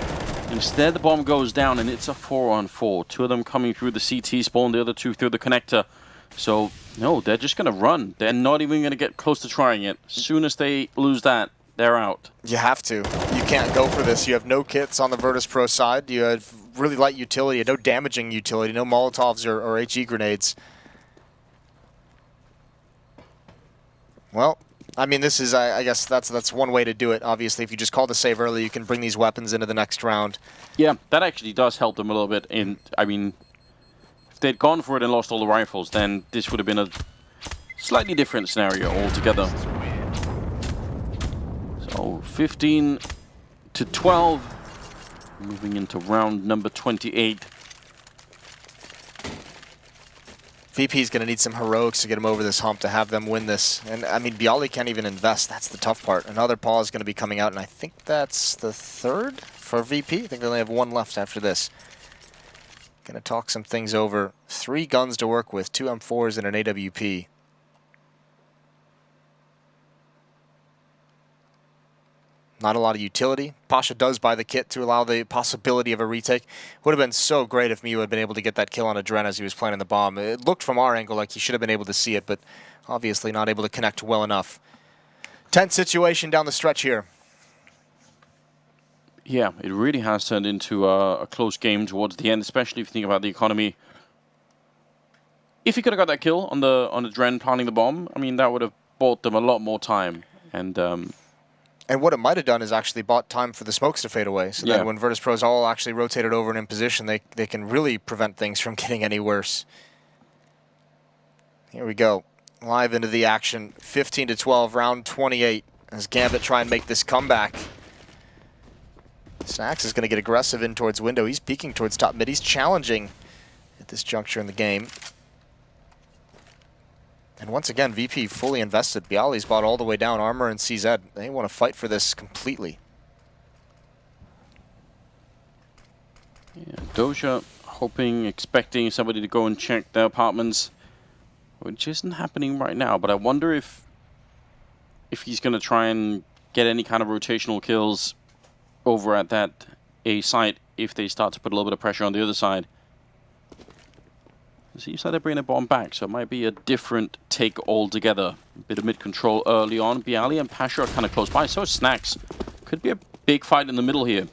Instead, the bomb goes down, and it's a 4-on-4. 2 of them coming through the CT spawn, the other 2 through the connector. So, no, they're just going to run. They're not even going to get close to trying it. As soon as they lose that, they're out. You have to. You can't go for this. You have no kits on the Virtus.pro side. You have really light utility, no damaging utility, no Molotovs or HE grenades. Well, I mean, this is, I guess that's one way to do it. Obviously, if you just call the save early, you can bring these weapons into the next round. Yeah, that actually does help them a little bit. I mean, if they'd gone for it and lost all the rifles, then this would have been a slightly different scenario altogether. So 15 to 12, moving into round number 28. VP's going to need some heroics to get him over this hump to have them win this. And, I mean, Bialy can't even invest. That's the tough part. Another paw is going to be coming out, and I think that's the third for VP. I think they only have one left after this. Going to talk some things over. 3 guns to work with, 2 M4s and an AWP. Not a lot of utility. Pasha does buy the kit to allow the possibility of a retake. Would have been so great if Miu had been able to get that kill on Adren as he was planting the bomb. It looked from our angle like he should have been able to see it, but obviously not able to connect well enough. Tense situation down the stretch here. Yeah, it really has turned into a close game towards the end, especially if you think about the economy. If he could have got that kill on the Dren planting the bomb, I mean, that would have bought them a lot more time. And what it might have done is actually bought time for the smokes to fade away. So that when Virtus.pro's all actually rotated over and in position, they can really prevent things from getting any worse. Here we go. Live into the action. 15 to 12, round 28. As Gambit try and make this comeback. Snax is going to get aggressive in towards window. He's peeking towards top mid. He's challenging at this juncture in the game. And once again, VP fully invested. Bialy's bought all the way down, armor and CZ. They want to fight for this completely. Yeah, Doja hoping, expecting somebody to go and check their apartments, which isn't happening right now. But I wonder if he's going to try and get any kind of rotational kills over at that A site if they start to put a little bit of pressure on the other side. Seems like they're bringing a bomb back, so it might be a different take altogether. A bit of mid-control early on. Bialy and Pasha are kind of close by, so is Snax. Could be a big fight in the middle here.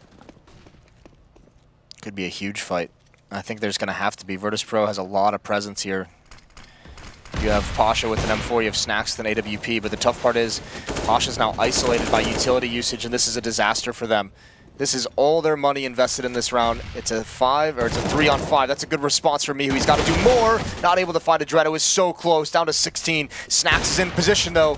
Could be a huge fight. I think there's going to have to be. Virtus.pro has a lot of presence here. You have Pasha with an M4, you have Snax with an AWP, but the tough part is Pasha's now isolated by utility usage, and this is a disaster for them. This is all their money invested in this round. It's a 3-on-5. That's a good response from Miu. He's got to do more. Not able to find a Dread. It was so close. Down to 16. Snax is in position, though.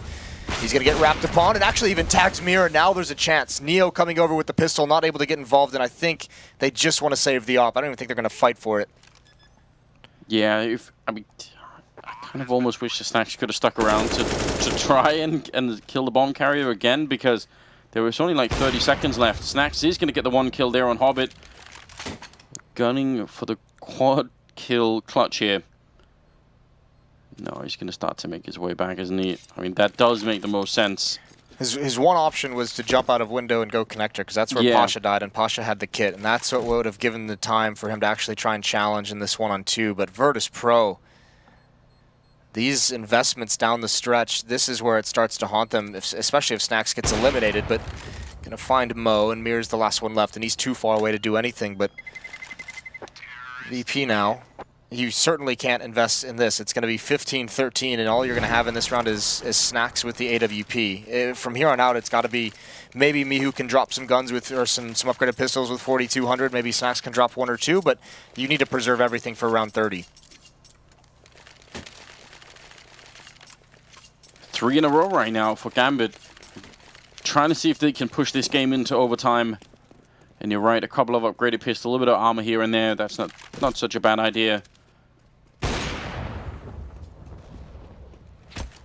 He's going to get wrapped upon and actually even tags Mirror. Now there's a chance. Neo coming over with the pistol, not able to get involved, and I think they just want to save the op. I don't even think they're going to fight for it. Yeah, I mean, I kind of almost wish the Snax could have stuck around to try and kill the bomb carrier again, because there was only like 30 seconds left. Snax is going to get the 1 kill there on Hobbit. Gunning for the quad kill clutch here. No, he's going to start to make his way back, isn't he? I mean, that does make the most sense. His one option was to jump out of window and go connector, because that's where Pasha died, and Pasha had the kit. And that's what would have given the time for him to actually try and challenge in this 1-on-2. But Virtus.pro, these investments down the stretch, this is where it starts to haunt them, especially if Snax gets eliminated. But going to find Mo, and Mir's the last one left, and he's too far away to do anything. But VP now, you certainly can't invest in this. It's going to be 15-13, and all you're going to have in this round is Snax with the AWP. From here on out, it's got to be maybe Mihu can drop some guns with, or some upgraded pistols with 4200. Maybe Snax can drop 1 or 2, but you need to preserve everything for round 30. 3 in a row right now for Gambit. Trying to see if they can push this game into overtime. And you're right, a couple of upgraded pistols, a little bit of armor here and there. That's not such a bad idea.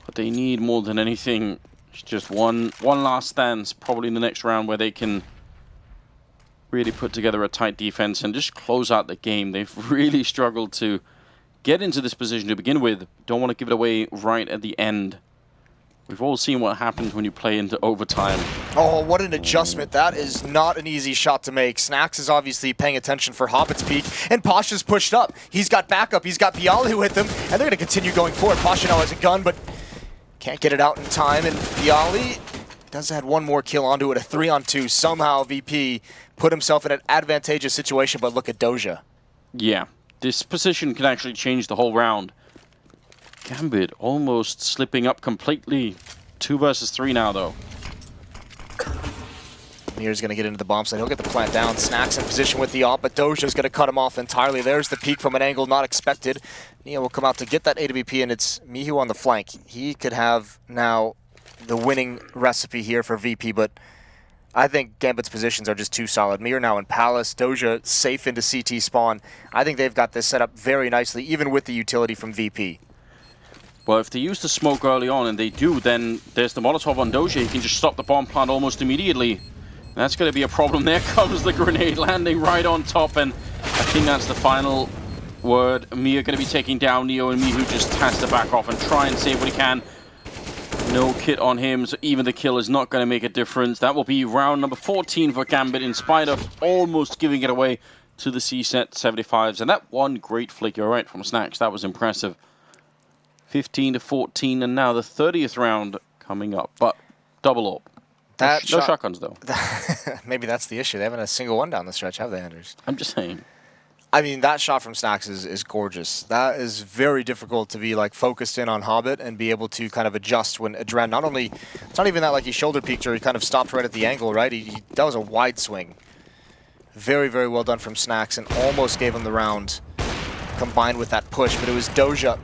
But they need more than anything. It's just one last stance, probably in the next round, where they can really put together a tight defense and just close out the game. They've really struggled to get into this position to begin with. Don't want to give it away right at the end. We've all seen what happens when you play into overtime. Oh, what an adjustment. That is not an easy shot to make. Snax is obviously paying attention for Hobbit's peak, and Pasha's pushed up. He's got backup. He's got Bialy with him, and they're going to continue going forward. Pasha now has a gun, but can't get it out in time, and Bialy does add 1 more kill onto it, a 3-on-2. Somehow VP put himself in an advantageous situation, but look at Doja. Yeah, this position can actually change the whole round. Gambit almost slipping up completely. 2 versus 3 now, though. Mir's going to get into the bomb site. He'll get the plant down. Snacks in position with the op, but Doja's going to cut him off entirely. There's the peek from an angle not expected. Neo will come out to get that AWP, and it's Mihu on the flank. He could have now the winning recipe here for VP, but I think Gambit's positions are just too solid. Mir now in Palace. Doja safe into CT spawn. I think they've got this set up very nicely, even with the utility from VP. Well, if they use the smoke early on, and they do, then there's the Molotov on Doja. He can just stop the bomb plant almost immediately. That's going to be a problem. There comes the grenade landing right on top, and I think that's the final word. Mir going to be taking down Neo, and Mihu just has to back off and try and save what he can. No kit on him, so even the kill is not going to make a difference. That will be round number 14 for Gambit, in spite of almost giving it away to the C-set 75s. And that one great flick, you're right, from Snacks. That was impressive. 15-14, and now the 30th round coming up. But double AWP. No shotguns, though. Maybe that's the issue. They haven't had a single one down the stretch, have they, Anders? I'm just saying. I mean, that shot from Snacks is gorgeous. That is very difficult to be like focused in on Hobbit and be able to kind of adjust when Adren not only, it's not even that like he shoulder peeked or he kind of stopped right at the angle, right? That was a wide swing. Very, very well done from Snacks, and almost gave him the round combined with that push, but it was Doja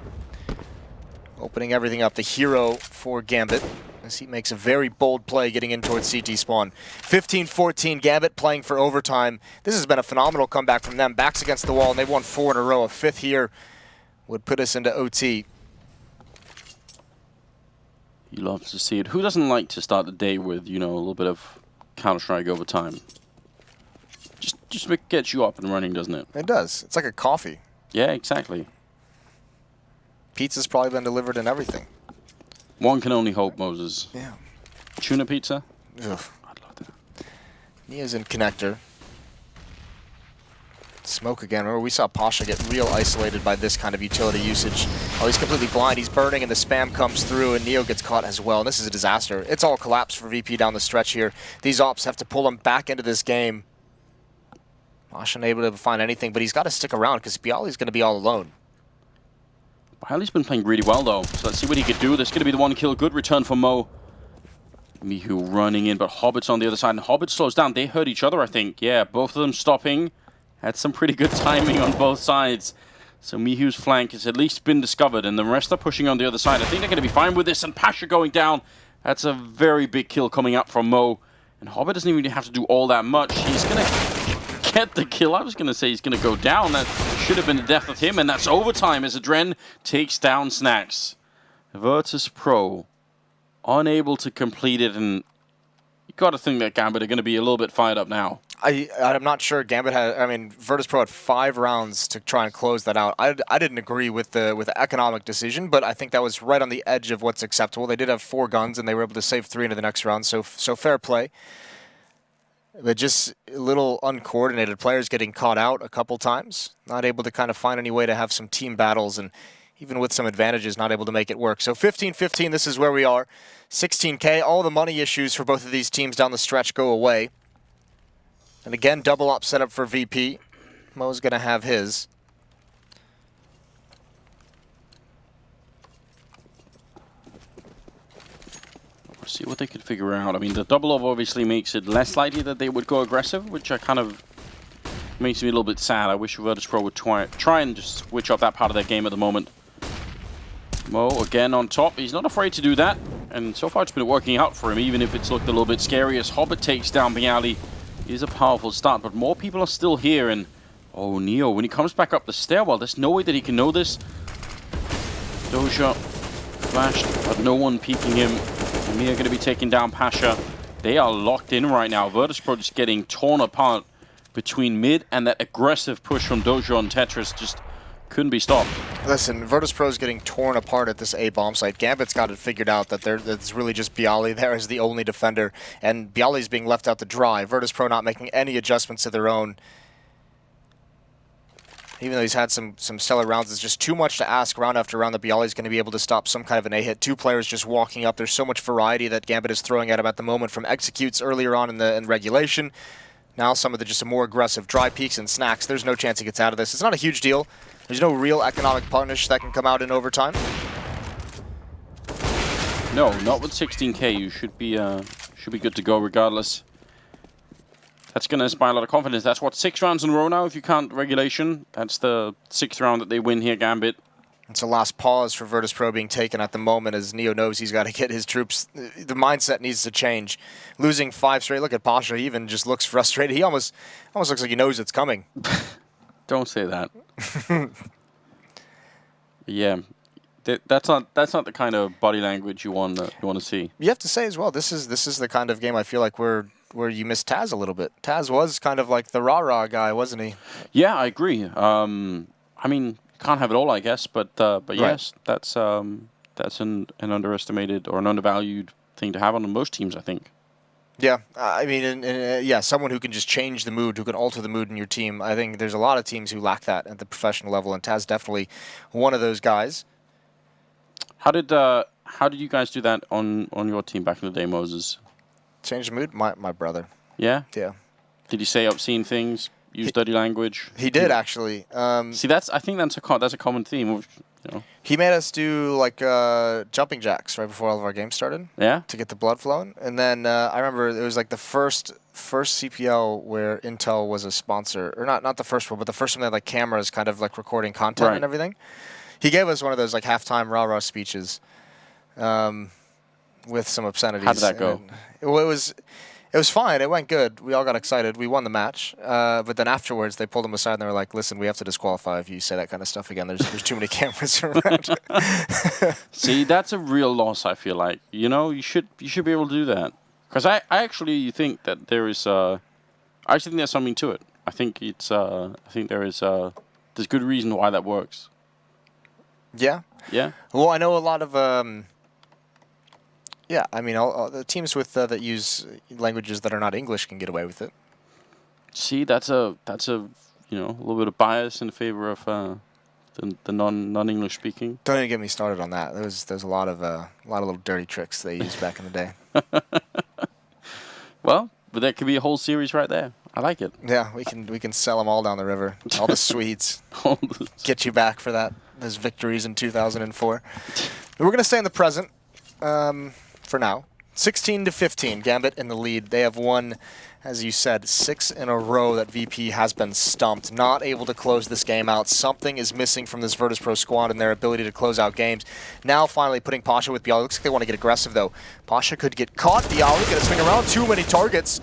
opening everything up, the hero for Gambit, as he makes a very bold play getting in towards CT spawn. 15-14, Gambit playing for overtime. This has been a phenomenal comeback from them. Backs against the wall, and they've won 4 in a row. A 5th here would put us into OT. You love to see it. Who doesn't like to start the day with, you know, a little bit of Counter-Strike overtime? Just gets you up and running, doesn't it? It does. It's like a coffee. Yeah, exactly. Pizza's probably been delivered and everything. One can only hope, Moses. Yeah. Tuna pizza? Ugh. I'd love that. Nia's in connector. Smoke again. Remember, we saw Pasha get real isolated by this kind of utility usage. Oh, he's completely blind. He's burning, and the spam comes through, and Neo gets caught as well. And this is a disaster. It's all collapse for VP down the stretch here. These ops have to pull him back into this game. Pasha unable to find anything, but he's got to stick around because Bialy's going to be all alone. Bialy's been playing really well, though. So let's see what he could do. There's going to be the one kill. Good return for Mo. Mihu running in, but Hobbit's on the other side. And Hobbit slows down. They hurt each other, I think. Yeah, both of them stopping. Had some pretty good timing on both sides. So Mihu's flank has at least been discovered, and the rest are pushing on the other side. I think they're going to be fine with this, and Pasha going down. That's a very big kill coming up from Mo. And Hobbit doesn't even have to do all that much. He's going to get the kill. I was going to say he's going to go down. That should have been the death of him, and that's overtime as Adren takes down Snacks. Virtus.pro unable to complete it, and you got to think that Gambit are going to be a little bit fired up now. I'm not sure. Gambit had, I mean, Virtus.pro had 5 rounds to try and close that out. I didn't agree with the economic decision, but I think that was right on the edge of what's acceptable. They did have 4 guns, and they were able to save 3 into the next round, so fair play. But just a little uncoordinated, players getting caught out a couple times, not able to kind of find any way to have some team battles, and even with some advantages, not able to make it work. So 15-15, this is where we are. 16K, all the money issues for both of these teams down the stretch go away. And again, double op setup for VP. Mo's going to have his. We'll see what they can figure out. I mean, the double op obviously makes it less likely that they would go aggressive, which I kind of makes me a little bit sad. I wish Virtus.pro would try and just switch up that part of their game at the moment. Mo again on top. He's not afraid to do that. And so far it's been working out for him, even if it's looked a little bit scary as Hobbit takes down Bialy. It is a powerful start, but more people are still here. And oh, Neo, when he comes back up the stairwell, there's no way that he can know this. Doja flashed, but no one peeking him. Mir going to be taking down Pasha. They are locked in right now. Virtus.pro just getting torn apart between mid, and that aggressive push from Doja on Tetris just couldn't be stopped. Listen, Virtus.pro is getting torn apart at this A bomb site. Gambit's got it figured out that it's really just Bialy there as the only defender, and Bialy's being left out to dry. Virtus.pro not making any adjustments to their own. Even though he's had some stellar rounds, it's just too much to ask round after round that Bialy's going to be able to stop some kind of an A hit. 2 players just walking up. There's so much variety that Gambit is throwing at him at the moment, from executes earlier on in regulation. Now some of the just more aggressive dry peaks and Snacks. There's no chance he gets out of this. It's not a huge deal. There's no real economic punish that can come out in overtime. No, not with 16k. You should be good to go regardless. That's going to inspire a lot of confidence. That's what, 6 rounds in a row now if you count regulation. That's the 6th round that they win here, Gambit. It's a last pause for Virtus.pro being taken at the moment as Neo knows he's got to get his troops. The mindset needs to change. Losing 5 straight. Look at Pasha. He even just looks frustrated. He almost looks like he knows it's coming. Don't say that. Yeah, that's not the kind of body language you want to see. You have to say as well. This is the kind of game I feel like where you miss Taz a little bit. Taz was kind of like the rah-rah guy, wasn't he? Yeah, I agree. I mean, can't have it all, I guess, but yes, that's an underestimated or an undervalued thing to have on most teams, I think. Yeah, I mean, yeah, someone who can just change the mood, who can alter the mood in your team. I think there's a lot of teams who lack that at the professional level, and Taz definitely one of those guys. How did you guys do that on your team back in the day, Moses? Change the mood? My brother. Yeah? Yeah. Did he say obscene things? Use dirty language? He did, actually. See, I think that's a common theme. You know. He made us do like jumping jacks right before all of our games started. Yeah. To get the blood flowing, and then I remember it was like the first CPL where Intel was a sponsor, or not the first one, but the first one that had like cameras kind of like recording content and everything. He gave us one of those like halftime rah-rah speeches, with some obscenities. How did that go? It was fine. It went good. We all got excited. We won the match. But then afterwards, they pulled him aside and they were like, "Listen, we have to disqualify if you say that kind of stuff again. There's too many cameras around." See, that's a real loss. I feel like you should be able to do that, because I actually think that there's something to it. I think there's good reason why that works. Yeah. Yeah. Well, I know a lot of. Yeah, I mean, all the teams with that use languages that are not English can get away with it. See, that's a little bit of bias in favor of the non-English speaking. Don't even get me started on that. There's a lot of little dirty tricks they used back in the day. Well, but that could be a whole series right there. I like it. Yeah, we can sell them all down the river. All the Swedes. Get you back for those victories in 2004. We're gonna stay in the present. For now. 16-15, Gambit in the lead. They have won, as you said, 6 in a row that VP has been stumped. Not able to close this game out. Something is missing from this Virtus.pro squad and their ability to close out games. Now finally putting Pasha with Bialy. Looks like they want to get aggressive though. Pasha could get caught. Bialy gonna swing around. Too many targets.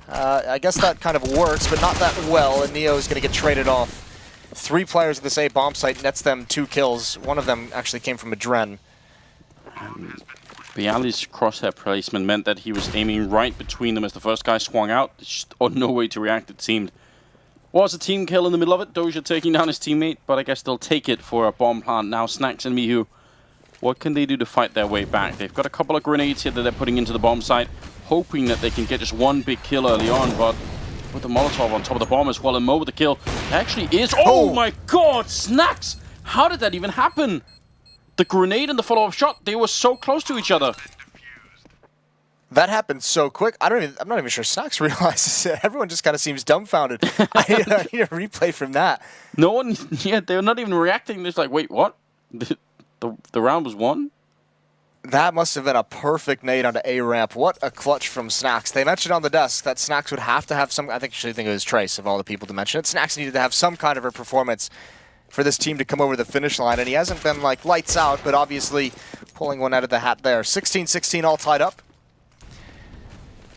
I guess that kind of works, but not that well, and Neo is gonna get traded off. 3 players at this A bomb site, nets them 2 kills. One of them actually came from Adren. Bialy's crosshair placement meant that he was aiming right between them as the first guy swung out. Just no way to react, it seemed. Was a team kill in the middle of it. Doja taking down his teammate, but I guess they'll take it for a bomb plant. Now Snacks and Mihu, what can they do to fight their way back? They've got a couple of grenades here that they're putting into the bomb site, hoping that they can get just one big kill early on, but with the Molotov on top of the bomb as well, and Mo with the kill. It actually is. Oh my god, Snacks! How did that even happen? The grenade and the follow-up shot, they were so close to each other. That happened so quick. I'm not even sure Snacks realizes it. Everyone just kind of seems dumbfounded. I need a replay from that. No one, yeah, they're not even reacting. They're just like, wait, what? The round was won? That must have been a perfect nade onto A ramp. What a clutch from Snacks. They mentioned on the desk that Snacks would have to have some, I think it was Trace of all the people to mention it. Snacks needed to have some kind of a performance for this team to come over the finish line, and he hasn't been like lights out, but obviously pulling one out of the hat there. 16-16 all tied up.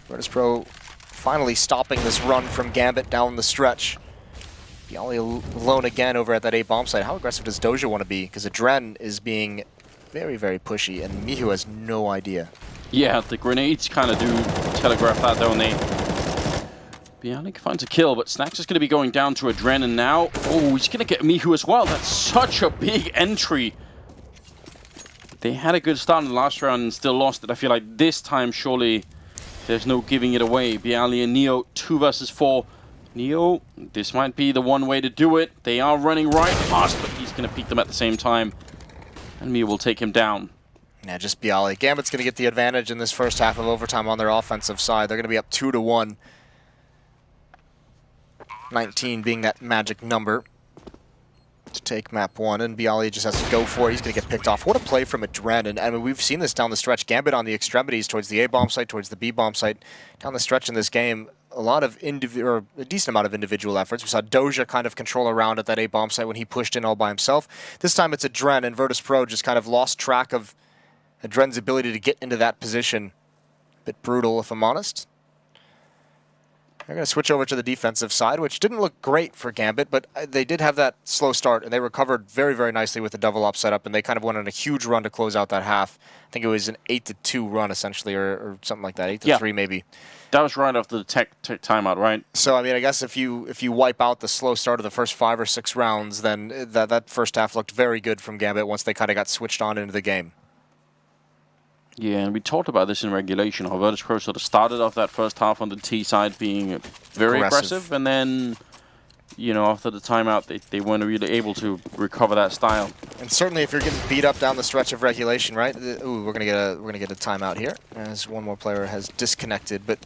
Virtus.pro finally stopping this run from Gambit down the stretch. Bialy alone again over at that A bomb site. How aggressive does Doja want to be? Because Adren is being very, very pushy, and Mihu has no idea. Yeah, the grenades kind of do telegraph that, don't they? Bialy finds a kill, but Snacks is going to be going down to Adren, and now, oh, he's going to get Mihu as well. That's such a big entry. They had a good start in the last round and still lost it. I feel like this time, surely, there's no giving it away. Bialy and Neo, 2 versus 4. Neo, this might be the one way to do it. They are running right past, but he's going to peek them at the same time. And Mia will take him down. Yeah, just Bialy. Gambit's going to get the advantage in this first half of overtime on their offensive side. They're going to be up 2-1. 19 being that magic number. to take map 1, and Bialy just has to go for it. He's going to get picked off. What a play from Adren, and I mean, we've seen this down the stretch. Gambit on the extremities towards the A-bomb site, towards the B-bomb site. Down the stretch in this game, a decent amount of individual efforts. We saw Doja kind of control around at that A-bomb site when he pushed in all by himself. This time it's Adren, and Virtus.pro just kind of lost track of Adren's ability to get into that position. Bit brutal, if I'm honest. They're going to switch over to the defensive side, which didn't look great for Gambit, but they did have that slow start, and they recovered very, very nicely with the double up setup, and they kind of went on a huge run to close out that half. I think it was an 8-2 run, essentially, or something like that, 8-3 maybe. That was right after the tech timeout, right? So, I mean, I guess if you wipe out the slow start of the first 5 or 6 rounds, then that first half looked very good from Gambit once they kind of got switched on into the game. Yeah, and we talked about this in regulation, how Virtus.pro sort of started off that first half on the T side being very aggressive, and then, you know, after the timeout, they weren't really able to recover that style. And certainly, if you're getting beat up down the stretch of regulation, right? Ooh, we're gonna get a timeout here, as one more player has disconnected. But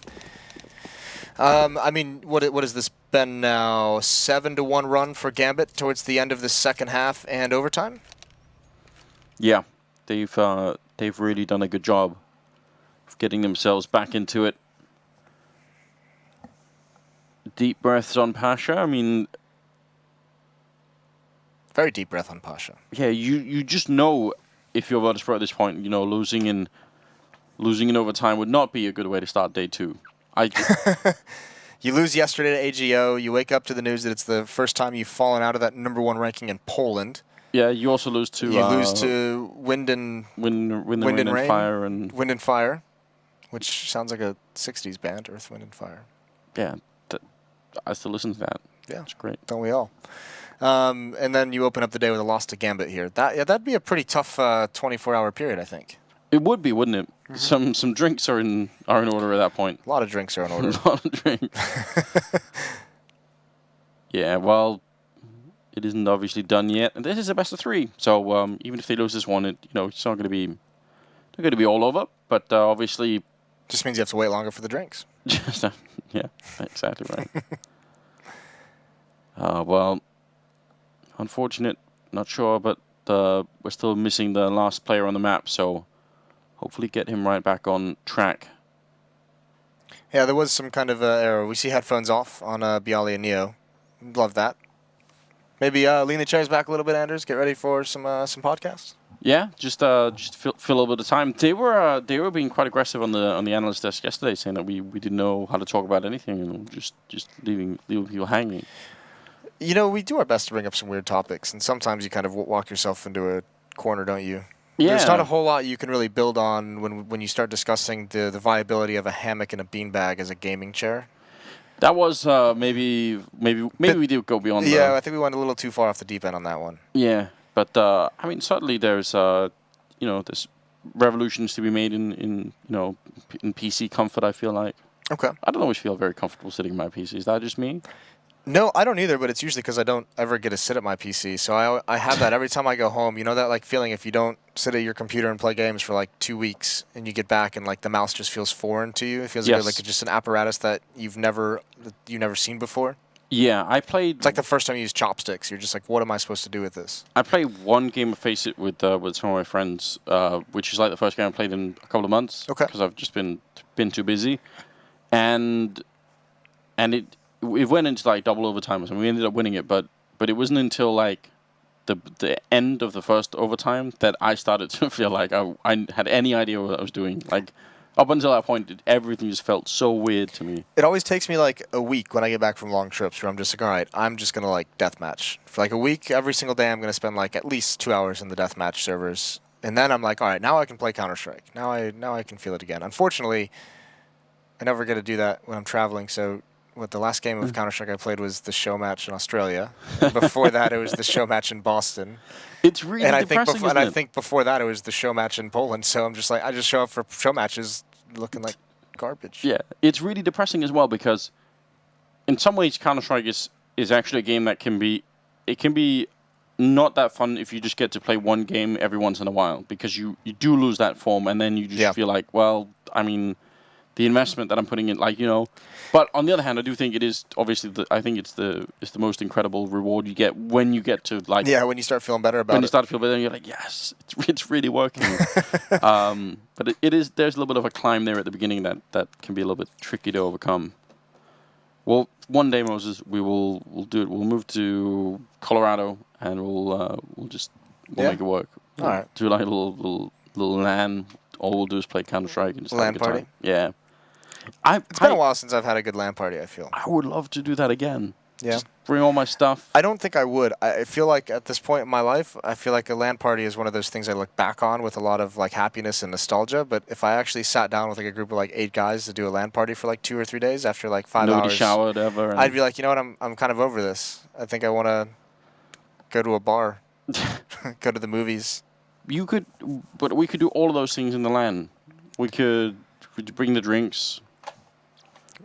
I mean, what has this been now? 7-1 run for Gambit towards the end of the second half and overtime. Yeah, they've really done a good job of getting themselves back into it. Deep breaths on Pasha. I mean, very deep breath on Pasha. Yeah, you just know if you're Virtus.pro at this point, you know, losing in overtime would not be a good way to start day 2. You lose yesterday to AGO. You wake up to the news that it's the first time you've fallen out of that #1 ranking in Poland. Yeah, you also lose to... You lose to Wind and Fire. And Wind and Fire, which sounds like a 60s band, Earth, Wind and Fire. Yeah, I still listen to that. Yeah, it's great. Don't we all? And then you open up the day with a loss to Gambit here. That'd be a pretty tough 24-hour period, I think. It would be, wouldn't it? Mm-hmm. Some drinks are in order at that point. A lot of drinks are in order. A lot of drinks. Yeah, well... It isn't obviously done yet, and this is a best of 3. So even if they lose this one, it's not going to be all over. But obviously, just means you have to wait longer for the drinks. Yeah, exactly right. Well, unfortunate, not sure, but we're still missing the last player on the map. So hopefully, get him right back on track. Yeah, there was some kind of error. We see headphones off on Bialy and Neo. Love that. Maybe lean the chairs back a little bit, Anders. Get ready for some podcasts. Yeah, just fill a little bit of time. They were being quite aggressive on the analyst desk yesterday, saying that we didn't know how to talk about anything and just leaving people hanging. You know, we do our best to bring up some weird topics, and sometimes you kind of walk yourself into a corner, don't you? Yeah. There's not a whole lot you can really build on when you start discussing the viability of a hammock and a beanbag as a gaming chair. That was maybe we did go beyond. Yeah, I think we went a little too far off the deep end on that one. Yeah, but I mean, certainly there's there's revolutions to be made in PC comfort. I feel like. Okay. I don't always feel very comfortable sitting in my PC. Is that just me? No, I don't either, but it's usually because I don't ever get to sit at my PC. So I have that every time I go home. You know that like feeling if you don't sit at your computer and play games for like 2 weeks and you get back and like the mouse just feels foreign to you. It feels like it's just an apparatus that you've never seen before. Yeah, I played... It's like the first time you use chopsticks. You're just like, what am I supposed to do with this? I played one game of Face It with some of my friends, which is like the first game I played in a couple of months. Okay. Because I've just been too busy. And it went into like double overtime or something. We ended up winning it, but it wasn't until like the end of the first overtime that I started to feel like I had any idea what I was doing. Like up until that point, everything just felt so weird to me. It always takes me like a week when I get back from long trips where I'm just like, all right, I'm just gonna like deathmatch for like a week. Every single day, I'm gonna spend like at least 2 hours in the deathmatch servers, and then I'm like, all right, now I can play Counter-Strike. Now I can feel it again. Unfortunately, I never get to do that when I'm traveling, so. The last game of Counter-Strike I played was the show match in Australia. And before that, it was the show match in Boston. It's really depressing, isn't it? And I think before that, it was the show match in Poland. So I'm just like, I just show up for show matches looking like garbage. Yeah, it's really depressing as well because in some ways, Counter-Strike is actually a game that can be not that fun if you just get to play one game every once in a while because you do lose that form and then you just feel like, well, I mean... the investment that I'm putting in, like, you know. But on the other hand, I do think it is obviously I think it's the most incredible reward you get when you get to like when you start feeling better about it. When you start to feel better, and you're like, yes, it's really working. But there's a little bit of a climb there at the beginning that can be a little bit tricky to overcome. Well, one day, Moses, we'll do it. We'll move to Colorado and we'll make it work. All right. Do like a little LAN. All we'll do is play Counter-Strike and just have a LAN good party? time. Yeah. It's been a while since I've had a good LAN party, I feel. I would love to do that again. Yeah. Just bring all my stuff. I don't think I would. I feel like at this point in my life, I feel like a LAN party is one of those things I look back on with a lot of like happiness and nostalgia. But if I actually sat down with like a group of like 8 guys to do a LAN party for like 2 or 3 days after like 5 Nobody hours, showered ever. I'd be like, you know what, I'm kind of over this. I think I want to go to a bar, go to the movies. But we could do all of those things in the LAN. We could bring the drinks.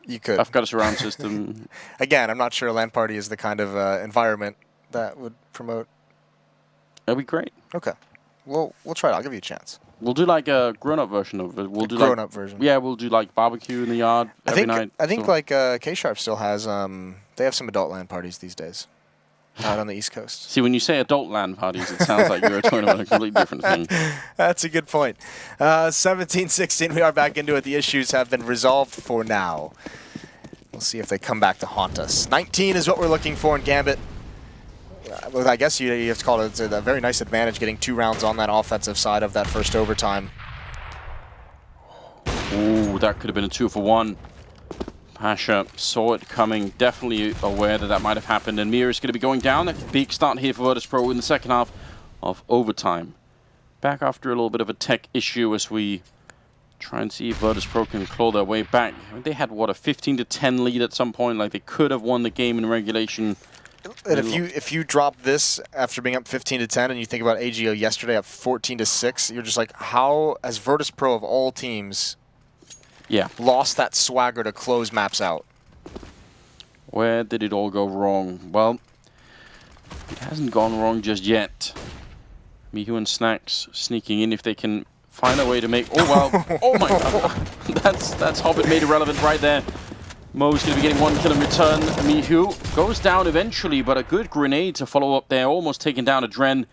You could. I've got a surround system. Again, I'm not sure a LAN party is the kind of environment that would promote. That'd be great. Okay. We'll try it. I'll give you a chance. We'll do like a grown-up version of it. We'll do grown-up version. Yeah, we'll do like barbecue in the yard every night. I think like K-Sharp still has, they have some adult LAN parties these days. Out on the East Coast. See, when you say adult LAN parties, it sounds like you're talking about a completely different thing. That's a good point. 17-16, we are back into it. The issues have been resolved for now. We'll see if they come back to haunt us. 19 is what we're looking for in Gambit. Well, I guess you have to call it a very nice advantage getting 2 rounds on that offensive side of that first overtime. Ooh, that could have been a 2-for-1. Pasha saw it coming, definitely aware that might have happened, and Mir is going to be going down. A big start here for Virtus.pro in the second half of overtime. Back after a little bit of a tech issue as we try and see if Virtus.pro can claw their way back. I mean, they had, what, a 15-10 lead at some point? Like, they could have won the game in regulation. And if you drop this after being up 15-10 and you think about AGO yesterday up 14-6, you're just like, how, as Virtus.pro of all teams, lost that swagger to close maps out? Where did it all go wrong? Well, it hasn't gone wrong just yet. Mihu and Snacks sneaking in if they can find a way to make... Oh, well. Oh, my God. That's Hobbit made irrelevant right there. Mo's going to be getting 1 kill in return. Mihu goes down eventually, but a good grenade to follow up there. Almost taking down a Dren.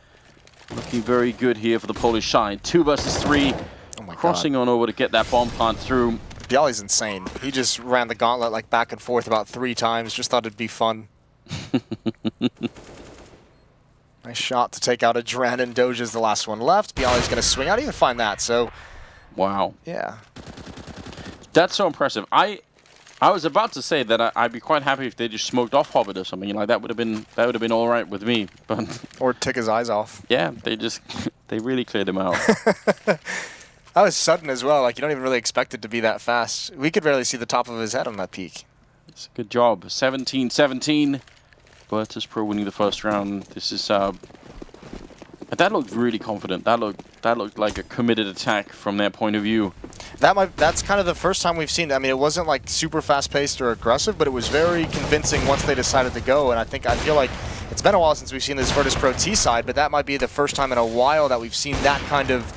Looking very good here for the Polish side. 2 versus 3. Oh my Crossing God. on over to get that bomb plant through. Bialy's insane. He just ran the gauntlet like back and forth about 3 times. Just thought it'd be fun. Nice shot to take out a Dren, and Doja's the last one left. Bialy's going to swing. I didn't even find that, so... Wow. Yeah. That's so impressive. I was about to say that I'd be quite happy if they just smoked off Hobbit or something. Like that would have been all right with me. But or took his eyes off. Yeah, they really cleared him out. That was sudden as well. Like, you don't even really expect it to be that fast. We could barely see the top of his head on that peak. It's a good job. 17-17. Virtus.pro winning the first round. This is that looked really confident. That looked like a committed attack from their point of view. That's kind of the first time we've seen. I mean, it wasn't like super fast-paced or aggressive, but it was very convincing once they decided to go. And I feel like it's been a while since we've seen this Virtus.pro T side, but that might be the first time in a while that we've seen that kind of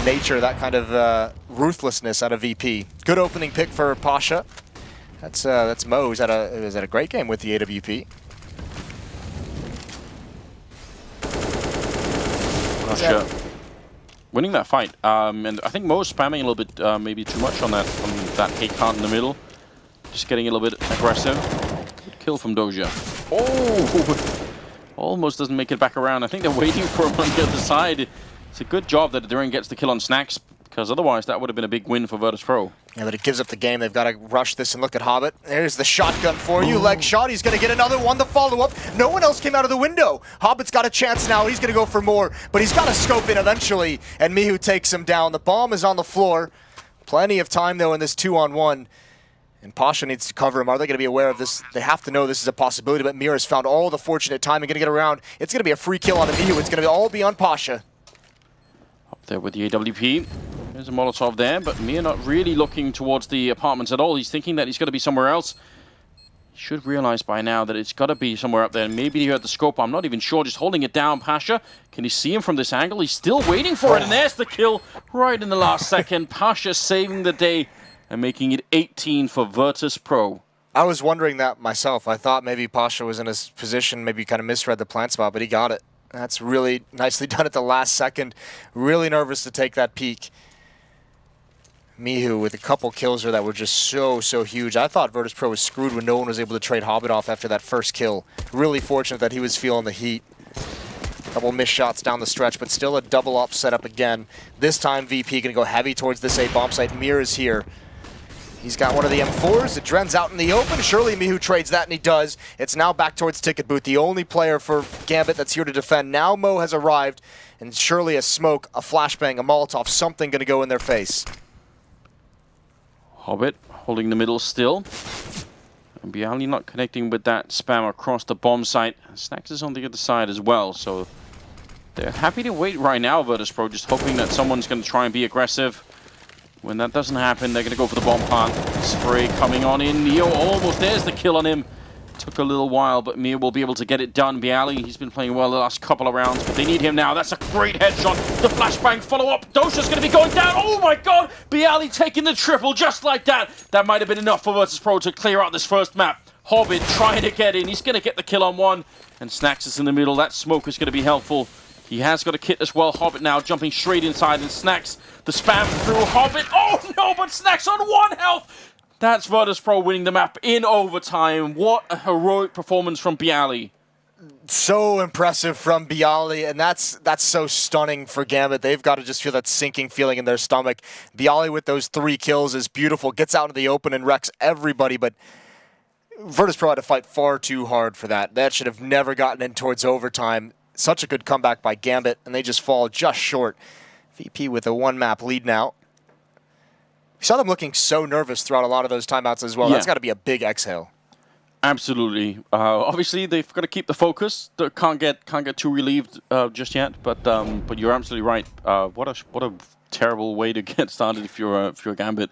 nature, that kind of ruthlessness out of VP. Good opening pick for Pasha. That's Mo, who's had a great game with the AWP. Pasha winning that fight, and I think Mo's spamming a little bit, maybe too much on that hate card in the middle. Just getting a little bit aggressive. Good kill from Doja. Oh, almost doesn't make it back around. I think they're waiting for him on the other side. It's a good job that Duran gets the kill on Snacks, because otherwise that would have been a big win for Virtus.pro. Yeah, but it gives up the game. They've got to rush this and look at Hobbit. There's the shotgun for you. Leg shot. He's going to get another one. The follow-up. No one else came out of the window. Hobbit's got a chance now. He's going to go for more, but he's got to scope in eventually, and Mihu takes him down. The bomb is on the floor. Plenty of time, though, in this 2-on-1. And Pasha needs to cover him. Are they going to be aware of this? They have to know this is a possibility, but Mir has found all the fortunate time and going to get around. It's going to be a free kill on Mihu. It's going to all be on Pasha. Up there with the AWP. There's a Molotov there, but Mir not really looking towards the apartments at all. He's thinking that he's got to be somewhere else. He should realize by now that it's got to be somewhere up there. Maybe he heard the scope. I'm not even sure. Just holding it down, Pasha. Can you see him from this angle? He's still waiting for it, and there's the kill right in the last second. Pasha saving the day and making it 18 for Virtus.pro. I was wondering that myself. I thought maybe Pasha was in his position, maybe kind of misread the plant spot, but he got it. That's really nicely done at the last second. Really nervous to take that peek. Mihu with a couple kills there that were just so huge. I thought Virtus.pro was screwed when no one was able to trade Hobbit off after that first kill. Really fortunate that he was feeling the heat. Couple missed shots down the stretch, but still a double up setup again. This time VP going to go heavy towards this A bomb site. Mir is here. He's got one of the M4s. It Dren's out in the open. Surely Mihu trades that, and he does. It's now back towards Ticket Booth, the only player for Gambit that's here to defend. Now Mo has arrived, and surely a smoke, a flashbang, a Molotov, something going to go in their face. Hobbit holding the middle still. And Bialy not connecting with that spam across the bomb site. Snacks is on the other side as well, so they're happy to wait right now, Virtus.pro, just hoping that someone's going to try and be aggressive. When that doesn't happen, they're going to go for the bomb plant. Spray coming on in. Neo almost, there's the kill on him. Took a little while, but Mir will be able to get it done. Bialy, he's been playing well the last couple of rounds, but they need him now. That's a great headshot. The flashbang follow-up. Dosha's going to be going down. Oh my god! Bialy taking the triple just like that. That might have been enough for Virtus.pro to clear out this first map. Hobbit trying to get in. He's going to get the kill on one. And Snacks is in the middle. That smoke is going to be helpful. He has got a kit as well. Hobbit now jumping straight inside, and Snacks the spam through Hobbit. Oh no, but Snacks on 1 health. That's Virtus.pro winning the map in overtime. What a heroic performance from Bialy. So impressive from Bialy, and that's so stunning for Gambit. They've got to just feel that sinking feeling in their stomach. Bialy with those 3 kills is beautiful. Gets out into the open and wrecks everybody, but Virtus.pro had to fight far too hard for that. That should have never gotten in towards overtime. Such a good comeback by Gambit, and they just fall just short. VP with a 1-map lead now. We saw them looking so nervous throughout a lot of those timeouts as well. Yeah. That's got to be a big exhale. Absolutely. Obviously, they've got to keep the focus. They can't get too relieved just yet. But you're absolutely right. What a terrible way to get started if you're Gambit.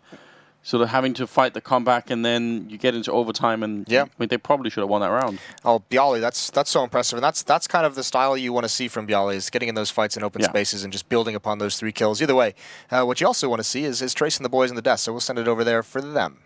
So they're having to fight the comeback, and then you get into overtime, and yeah. I mean, they probably should have won that round. Oh, Bialy, that's so impressive, and that's kind of the style you want to see from Bialy, is getting in those fights in open spaces and just building upon those 3 kills. Either way, what you also want to see is Trace and the boys in the desk, so we'll send it over there for them.